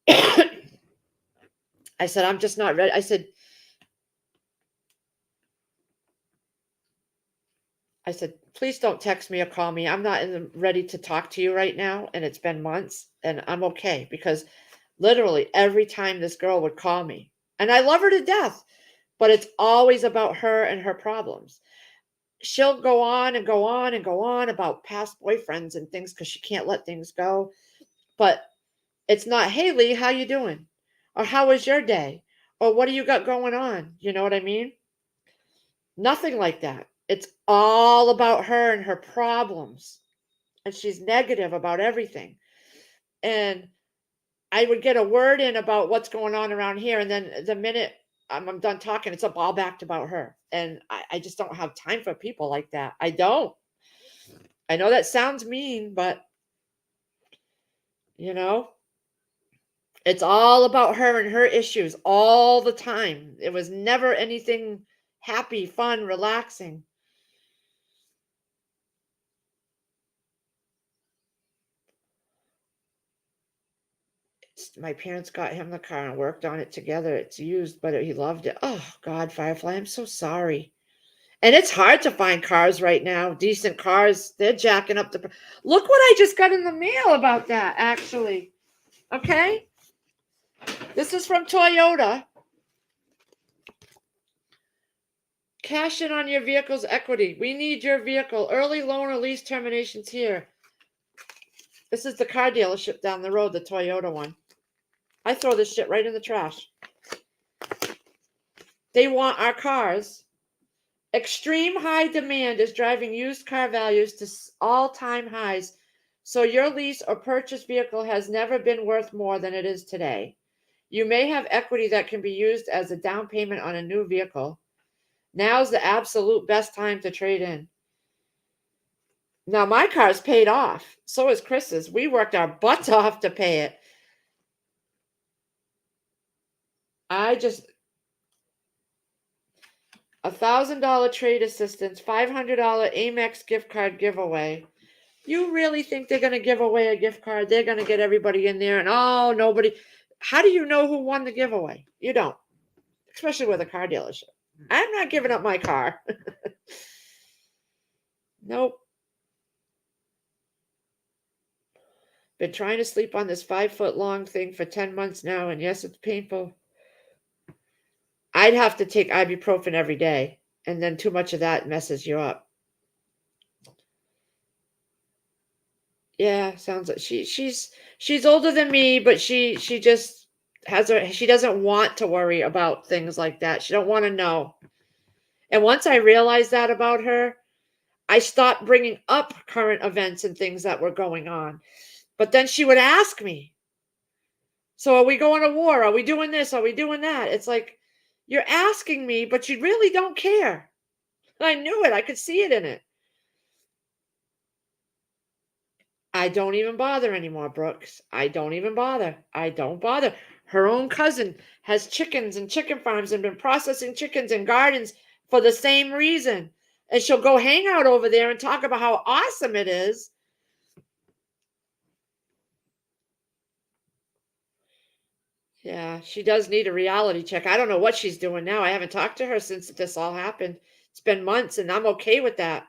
I said, I'm just not ready. I said, please don't text me or call me. I'm not ready to talk to you right now. And it's been months and I'm okay because literally every time this girl would call me and I love her to death, but it's always about her and her problems. she'll go on and go on and go on about past boyfriends and things because she can't let things go. But it's not, hey Lee, how you doing? Or how was your day? Or what do you got going on? You know what I mean? Nothing like that. It's all about her and her problems. And she's negative about everything. And I would get a word in about what's going on around here. And then the minute I'm done talking, it's all back about her. And I just don't have time for people like that. I don't. I know that sounds mean, but you know, it's all about her and her issues all the time. It was never anything happy, fun, relaxing. My parents got him the car and worked on it together. It's used, but he loved it. Oh, God, Firefly, I'm so sorry. And it's hard to find cars right now, decent cars. They're jacking up the. Look what I just got in the mail about that, actually. Okay. This is from Toyota. Cash in on your vehicle's equity. We need your vehicle. Early loan or lease terminations here. This is the car dealership down the road, the Toyota one. I throw this shit right in the trash. They want our cars. Extreme high demand is driving used car values to all-time highs. So your lease or purchase vehicle has never been worth more than it is today. You may have equity that can be used as a down payment on a new vehicle. Now's the absolute best time to trade in. Now my car's paid off. So is Chris's. We worked our butts off to pay it. $1,000 trade assistance, $500 Amex gift card giveaway. You really think they're going to give away a gift card? They're going to get everybody in there and nobody. How do you know who won the giveaway? You don't, especially with a car dealership. I'm not giving up my car. Nope. Been trying to sleep on this 5-foot long thing for 10 months now, and yes, it's painful. I'd have to take ibuprofen every day, and then too much of that messes you up. Yeah, sounds like she's older than me, but she just she doesn't want to worry about things like that. She don't want to know. And once I realized that about her, I stopped bringing up current events and things that were going on. But then she would ask me, "So are we going to war? Are we doing this? Are we doing that?" It's like, you're asking me, but you really don't care. I knew it. I could see it in it. I don't even bother anymore, Brooks. I don't even bother. I don't bother. Her own cousin has chickens and chicken farms and been processing chickens and gardens for the same reason. And she'll go hang out over there and talk about how awesome it is. Yeah, she does need a reality check. I don't know what she's doing now. I haven't talked to her since this all happened. It's been months, and I'm okay with that.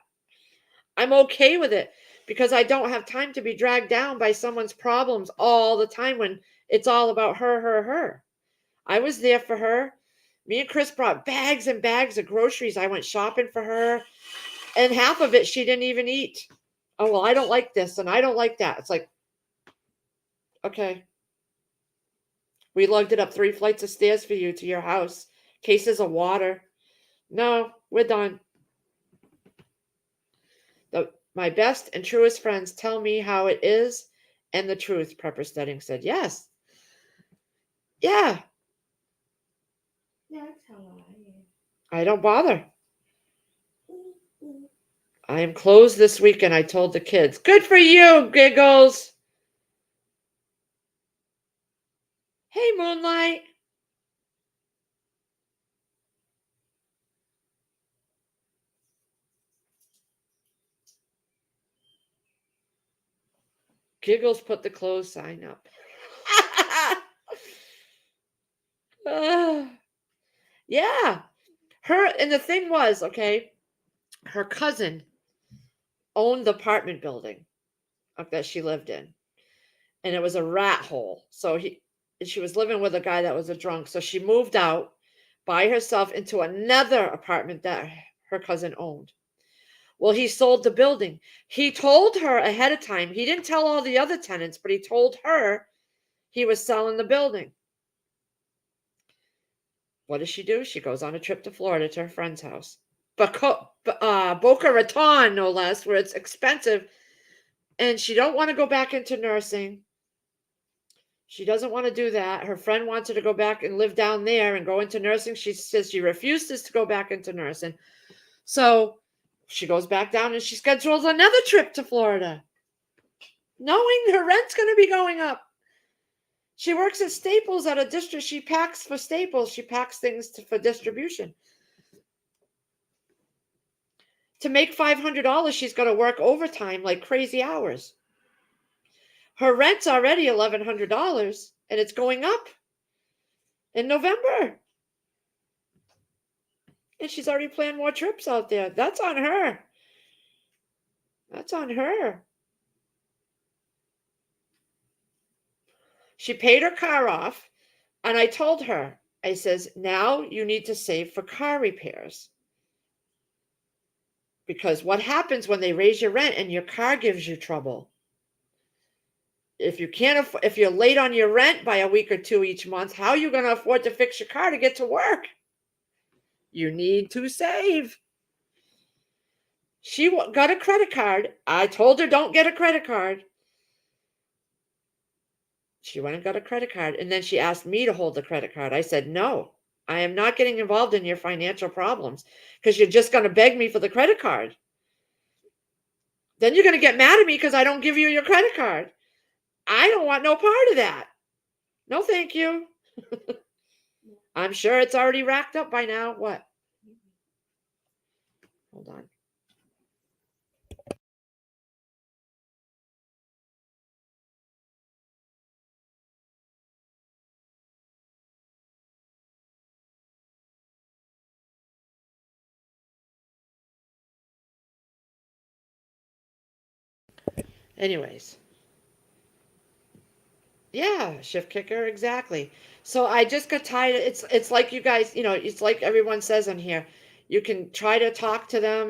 I'm okay with it because I don't have time to be dragged down by someone's problems all the time when it's all about her, her, her. I was there for her. Me and Chris brought bags and bags of groceries. I went shopping for her, and half of it she didn't even eat. Oh, well, I don't like this and I don't like that. It's like, okay. We lugged it up 3 flights of stairs for you to your house. Cases of water. No, we're done. My best and truest friends tell me how it is and the truth, Prepper Studying said. Yes. Yeah, That's how I am. I don't bother. I am closed this weekend, I told the kids. Good for you, Giggles. Hey, Moonlight. Giggles put the closed sign up. Yeah. And the thing was, okay, her cousin owned the apartment building that she lived in. And it was a rat hole. So she was living with a guy that was a drunk. So she moved out by herself into another apartment that her cousin owned. Well, he sold the building. He told her ahead of time. He didn't tell all the other tenants, but he told her he was selling the building. What does she do? She goes on a trip to Florida to her friend's house. Boca Raton, no less, where it's expensive. And she don't want to go back into nursing. She doesn't want to do that. Her friend wants her to go back and live down there and go into nursing. She says she refuses to go back into nursing. So she goes back down and she schedules another trip to Florida, knowing her rent's going to be going up. She works at Staples at a district. She packs for Staples. She packs things for distribution. To make $500, she's got to work overtime like crazy hours. Her rent's already $1,100 and it's going up in November. And she's already planned more trips out there. That's on her. That's on her. She paid her car off. And I told her, I says, now you need to save for car repairs. Because what happens when they raise your rent and your car gives you trouble? If you're late on your rent by a week or two each month, how are you going to afford to fix your car to get to work? You need to save. She got a credit card. I told her don't get a credit card. She went and got a credit card, and then she asked me to hold the credit card. I said, no, I am not getting involved in your financial problems because you're just going to beg me for the credit card. Then you're going to get mad at me because I don't give you your credit card. I don't want no part of that. No, thank you. I'm sure it's already racked up by now. What? Hold on. Anyways. Yeah, shift kicker, exactly. So I just got tired. It's like you guys, it's like everyone says on here. You can try to talk to them,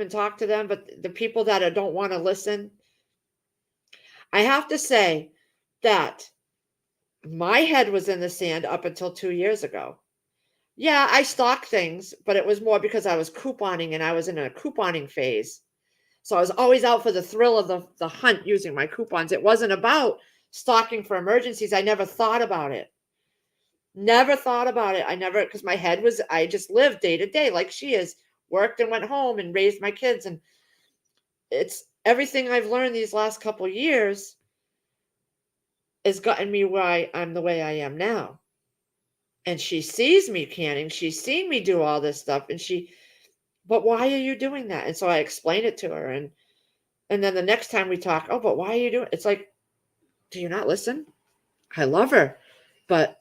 but the people that don't want to listen. I have to say that my head was in the sand up until 2 years ago. Yeah, I stocked things, but it was more because I was couponing and I was in a couponing phase. So I was always out for the thrill of the hunt using my coupons. It wasn't about stocking for emergencies. I never thought about it. Never thought about it. Because my head was, I just lived day to day like she is, worked and went home and raised my kids. And it's everything I've learned these last couple years has gotten me why I'm the way I am now. And she sees me canning. She's seen me do all this stuff. But why are you doing that? And so I explained it to her. And then the next time we talk, oh, but why are you doing it? It's like, do you not listen? I love her, but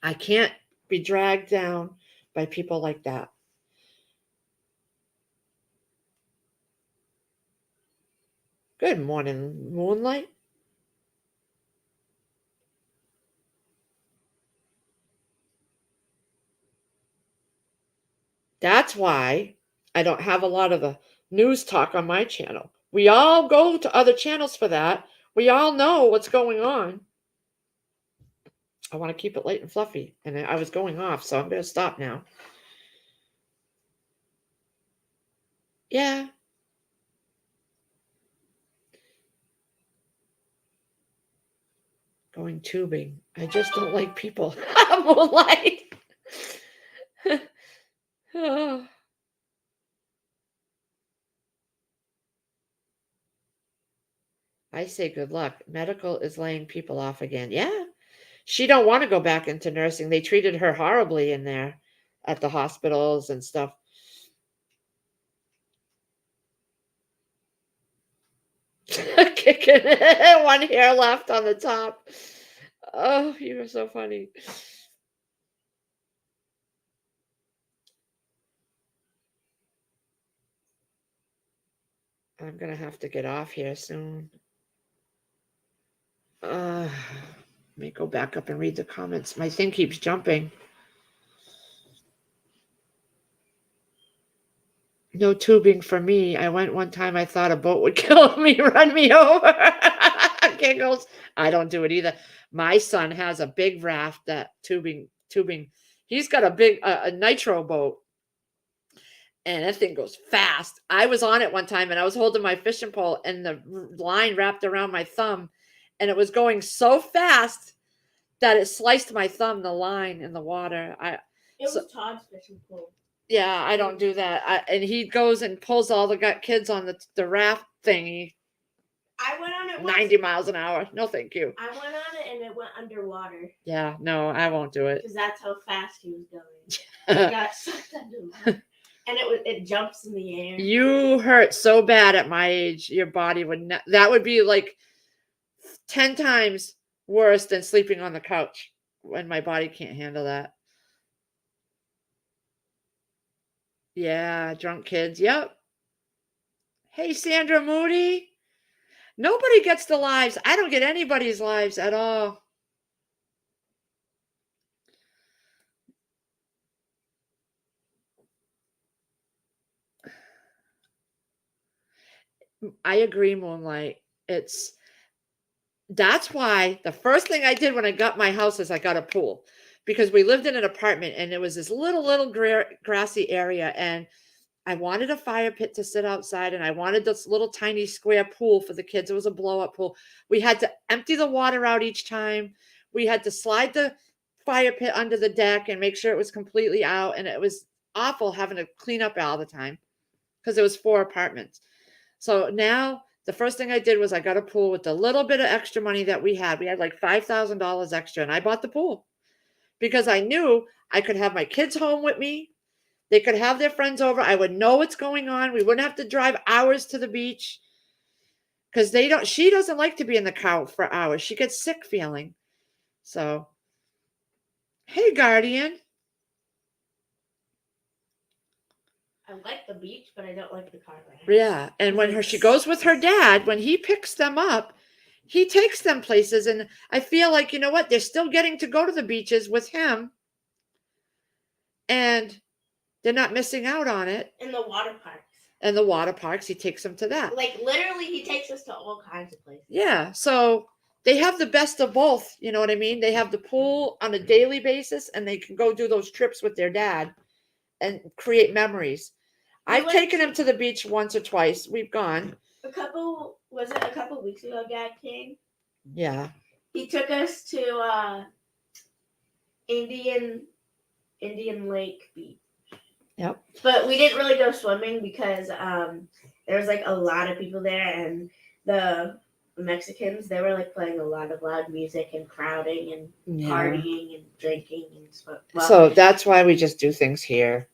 I can't be dragged down by people like that. Good morning, Moonlight. That's why I don't have a lot of the news talk on my channel. We all go to other channels for that. We all know what's going on. I want to keep it light and fluffy. And I was going off, so I'm going to stop now. Yeah. Going tubing. I just don't like people. Moonlight. Oh. I say good luck. Medical is laying people off again. Yeah. She don't want to go back into nursing. They treated her horribly in there at the hospitals and stuff. Kicking one hair left on the top. Oh, you are so funny. I'm gonna have to get off here soon. Let me go back up and read the comments. My thing keeps jumping. No tubing for me. I went one time, I thought a boat would kill me, run me over. Giggles. I don't do it either. My son has a big raft that tubing. He's got a big a nitro boat, and that thing goes fast. I was on it one time and I was holding my fishing pole and the line wrapped around my thumb and it was going so fast that it sliced my thumb, the line in the water. It So- was Todd's fishing pole. Yeah, I don't do that. And he goes and pulls all the kids on the raft thingy, I went on it once. 90 miles an hour. No, thank you. I went on it and it went underwater Yeah, no, I won't do it. because that's how fast he was going. He got sucked under water. And it jumps in the air. You hurt so bad at my age, your body would not, that would be like 10 times worse than sleeping on the couch when my body can't handle that. Yeah, drunk kids. Yep. Hey, Sandra Moody. Nobody gets the lives. I don't get anybody's lives at all. I agree, Moonlight. That's why the first thing I did when I got my house is I got a pool because we lived in an apartment and it was this little grassy area and I wanted a fire pit to sit outside and I wanted this little tiny square pool for the kids. It was a blow up pool. We had to empty the water out each time. We had to slide the fire pit under the deck and make sure it was completely out. And it was awful having to clean up all the time because it was 4 apartments. So now the first thing I did was I got a pool with the little bit of extra money that we had. We had like $5,000 extra and I bought the pool because I knew I could have my kids home with me. They could have their friends over. I would know what's going on. We wouldn't have to drive hours to the beach because she doesn't like to be in the car for hours. She gets sick feeling. So, hey, Guardian. I like the beach, but I don't like the car ride. Yeah. And when she goes with her dad, when he picks them up, he takes them places. And I feel like, you know what? They're still getting to go to the beaches with him. And they're not missing out on it. In the water parks. And the water parks, he takes them to that. Like literally, he takes us to all kinds of places. Yeah. So they have the best of both. You know what I mean? They have the pool on a daily basis and they can go do those trips with their dad and create memories. I've taken him to the beach once or twice. We've gone. A couple weeks ago, Dad came? Yeah. He took us to Indian Lake Beach. Yep. But we didn't really go swimming because there was like a lot of people there and the Mexicans, they were like playing a lot of loud music and crowding and partying and drinking and stuff. Well, So that's why we just do things here.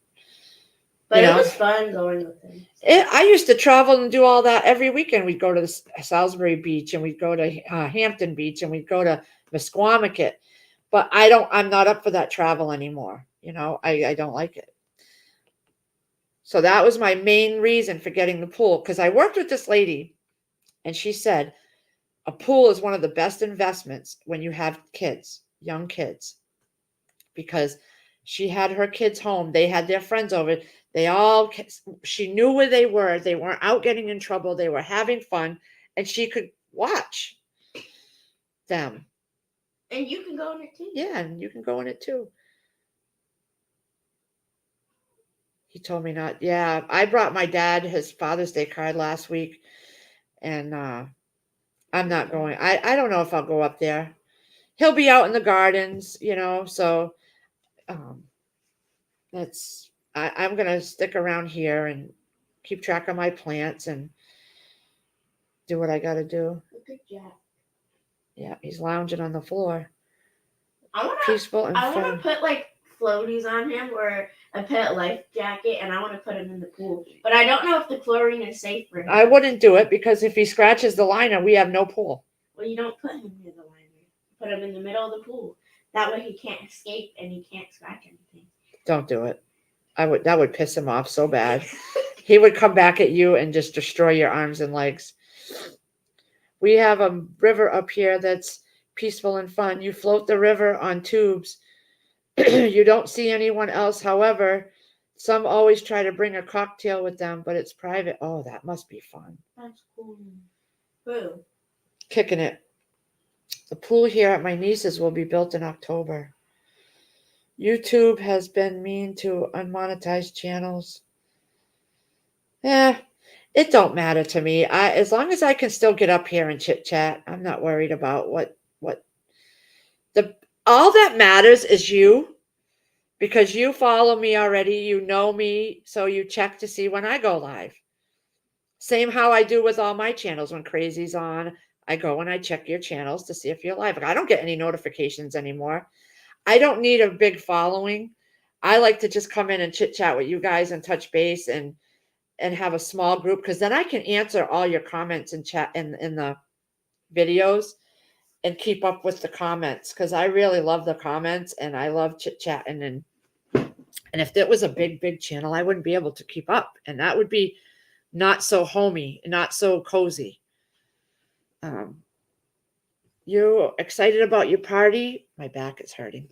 but you it know, was fun going with him. I used to travel and do all that every weekend. We'd go to the Salisbury Beach and we'd go to Hampton Beach and we'd go to Mesquamaket. But I'm not up for that travel anymore. You know, I don't like it. So that was my main reason for getting the pool because I worked with this lady and she said a pool is one of the best investments when you have kids, young kids, because she had her kids home. They had their friends over. She knew where they were. They weren't out getting in trouble. They were having fun and she could watch them. And you can go in it too. Yeah, and you can go in it too. He told me not. Yeah, I brought my dad his Father's Day card last week, and I'm not going. I don't know if I'll go up there. He'll be out in the gardens, you know. So I'm gonna stick around here and keep track of my plants and do what I got to do. Look at Jack. Yeah, he's lounging on the floor, I peaceful and want to fun. put like floaties on him or a pet life jacket and I want to put him in the pool. But I don't know if the chlorine is safe for him. I wouldn't do it because if he scratches the liner, we have no pool. Well, you don't put him near the liner. Put him in the middle of the pool. That way he can't escape and he can't scratch anything. Don't do it. That would piss him off so bad. He would come back at you and just destroy your arms and legs. We have a river up here that's peaceful and fun. You float the river on tubes. You don't see anyone else. However, Some always try to bring a cocktail with them, but it's private. Oh, that must be fun. That's cool. Who? Kicking it. The pool here at my niece's will be built in October. YouTube has been mean to unmonetized channels. Yeah, it don't matter to me. As long as I can still get up here and chit chat, I'm not worried about what the all that matters is you, because you follow me already, you know me, so you check to see when I go live. Same how I do with all my channels. When Crazy's on, I go and I check your channels to see if you're live. I don't get any notifications anymore. I don't need a big following. I like to just come in and chit chat with you guys and touch base and have a small group, because then I can answer all your comments and chat in the videos and keep up with the comments, because I really love the comments and I love chit chatting, and if it was a big channel, I wouldn't be able to keep up, and that would be not so homey, not so cozy. You excited about your party? My back is hurting.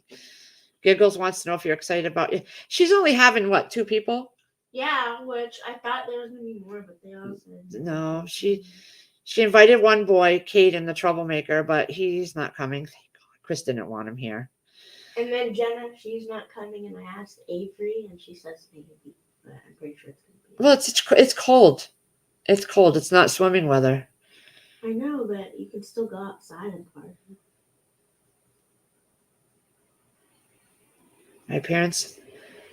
Giggles wants to know if you're excited about it. She's only having what, 2 people? Yeah, which I thought there was gonna be more, but they all said No, she invited one boy, Caden, the troublemaker, but he's not coming. Thank God. Chris didn't want him here. And then Jenna, she's not coming, and I asked Avery, and she says maybe, but I'm pretty sure it's gonna be. Well, it's cold. It's cold. It's not swimming weather. I know, but you can still go outside and party. My parents,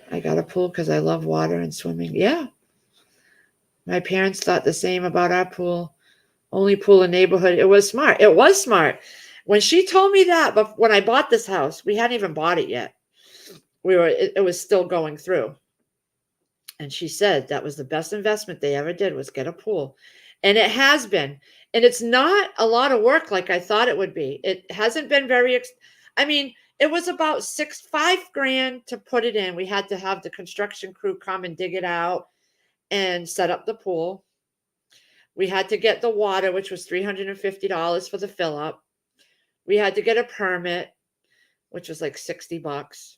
I got a pool because I love water and swimming. Yeah. My parents thought the same about our pool. Only pool in neighborhood. It was smart. It was smart. When she told me that, but when I bought this house, we hadn't even bought it yet. It was still going through. And she said that was the best investment they ever did, was get a pool. And it has been. And it's not a lot of work like I thought it would be. It hasn't been very, I mean, it was about $5,000 to put it in. We had to have the construction crew come and dig it out and set up the pool. We had to get the water, which was $350 for the fill up. We had to get a permit, which was like $60.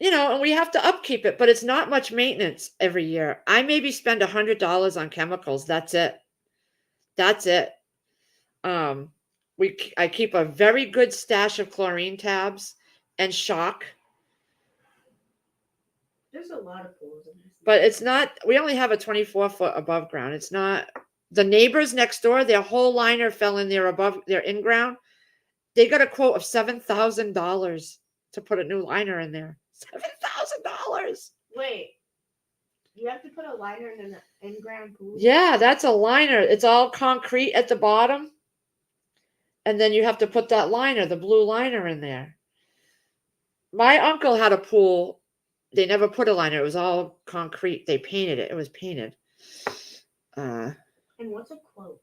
And we have to upkeep it, but it's not much maintenance every year. I maybe spend $100 on chemicals. That's it. That's it. I keep a very good stash of chlorine tabs and shock. There's a lot of pools in this. But it's not, we only have a 24-foot above ground. It's not, the neighbors next door, their whole liner fell in there above their in ground. They got a quote of $7,000 to put a new liner in there. $7,000. Wait, you have to put a liner in an in-ground pool? Yeah, that's a liner. It's all concrete at the bottom. And then you have to put that liner, the blue liner, in there. My uncle had a pool. They never put a liner. It was all concrete. They painted it. It was painted. And what's a quote?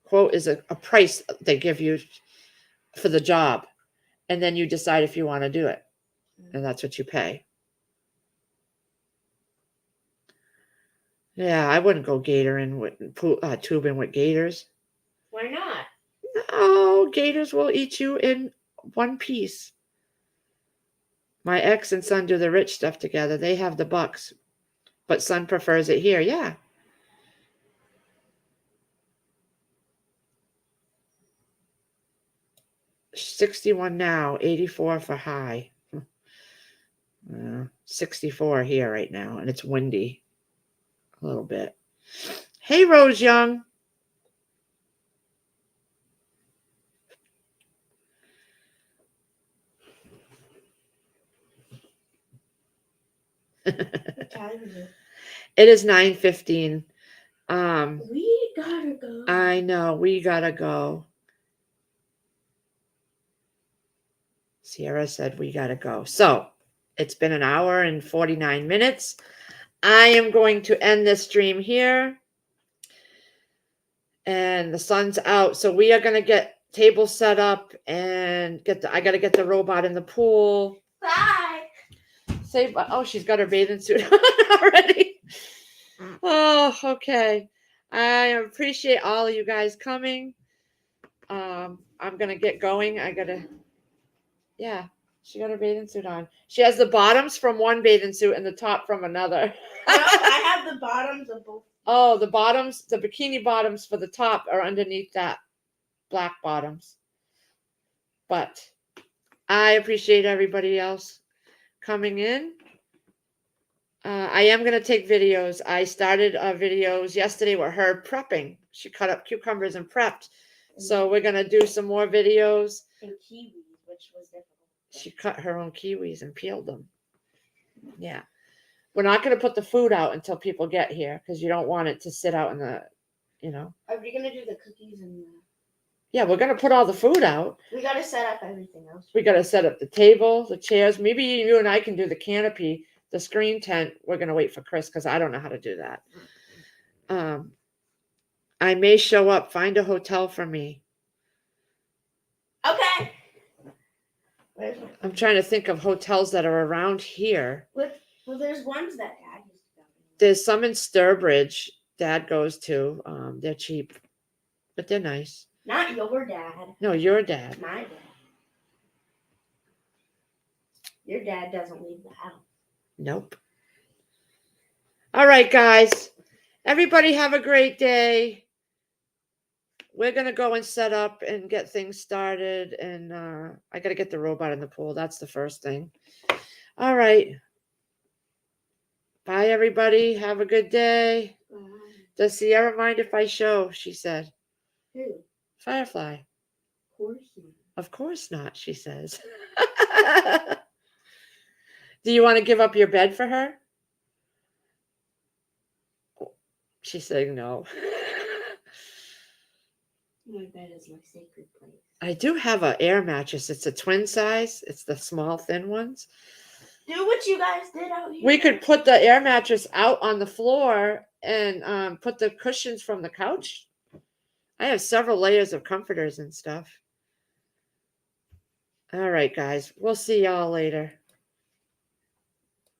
Quote is a price they give you for the job. And then you decide if you want to do it. And that's what you pay. Yeah, I wouldn't go tubing with gators. Why not? No, gators will eat you in one piece. My ex and son do the rich stuff together. They have the bucks, but son prefers it here. Yeah. $61 now, $84 for high. 64 here right now, and it's windy a little bit. Hey, Rose Young. What time is it? It is 9:15. We gotta go. I know, we gotta go. Sierra said we gotta go. So it's been an hour and 49 minutes. I am going to end this stream here. And the sun's out. So we are gonna get tables set up and I gotta get the robot in the pool. Bye. Say bye. Oh, she's got her bathing suit on already. Oh, okay. I appreciate all of you guys coming. I'm gonna get going. Yeah. She got her bathing suit on. She has the bottoms from one bathing suit and the top from another. No, I have the bottoms of both. Oh, the bottoms, the bikini bottoms for the top are underneath that black bottoms. But I appreciate everybody else coming in. I am going to take videos. I started videos yesterday with her prepping. She cut up cucumbers and prepped. So we're going to do some more videos. And kiwis, which was difficult. She cut her own kiwis and peeled them. Yeah. We're not going to put the food out until people get here because you don't want it to sit out in the, you know. Are we going to do the cookies and the... Yeah, we're going to put all the food out. We got to set up everything else. We got to set up the table, the chairs. Maybe you and I can do the canopy, the screen tent. We're going to wait for Chris because I don't know how to do that. I may show up. Find a hotel for me. Okay. I'm trying to think of hotels that are around here. Well, there's ones that Dad used to go to. There's some in Sturbridge Dad goes to. They're cheap, but they're nice. Not your dad. No, your dad. My dad. Your dad doesn't leave the house. Nope. All right, guys. Everybody have a great day. We're going to go and set up and get things started. And I got to get the robot in the pool. That's the first thing. All right. Bye, everybody. Have a good day. Bye. Does Sierra mind if I show? She said. Who? Firefly. Of course not. Of course not, she says. Do you want to give up your bed for her? She's saying no. My bed is my sacred place. I do have an air mattress. It's a twin size. It's the small, thin ones. Do what you guys did out here. We could put the air mattress out on the floor and put the cushions from the couch. I have several layers of comforters and stuff. All right, guys. We'll see y'all later.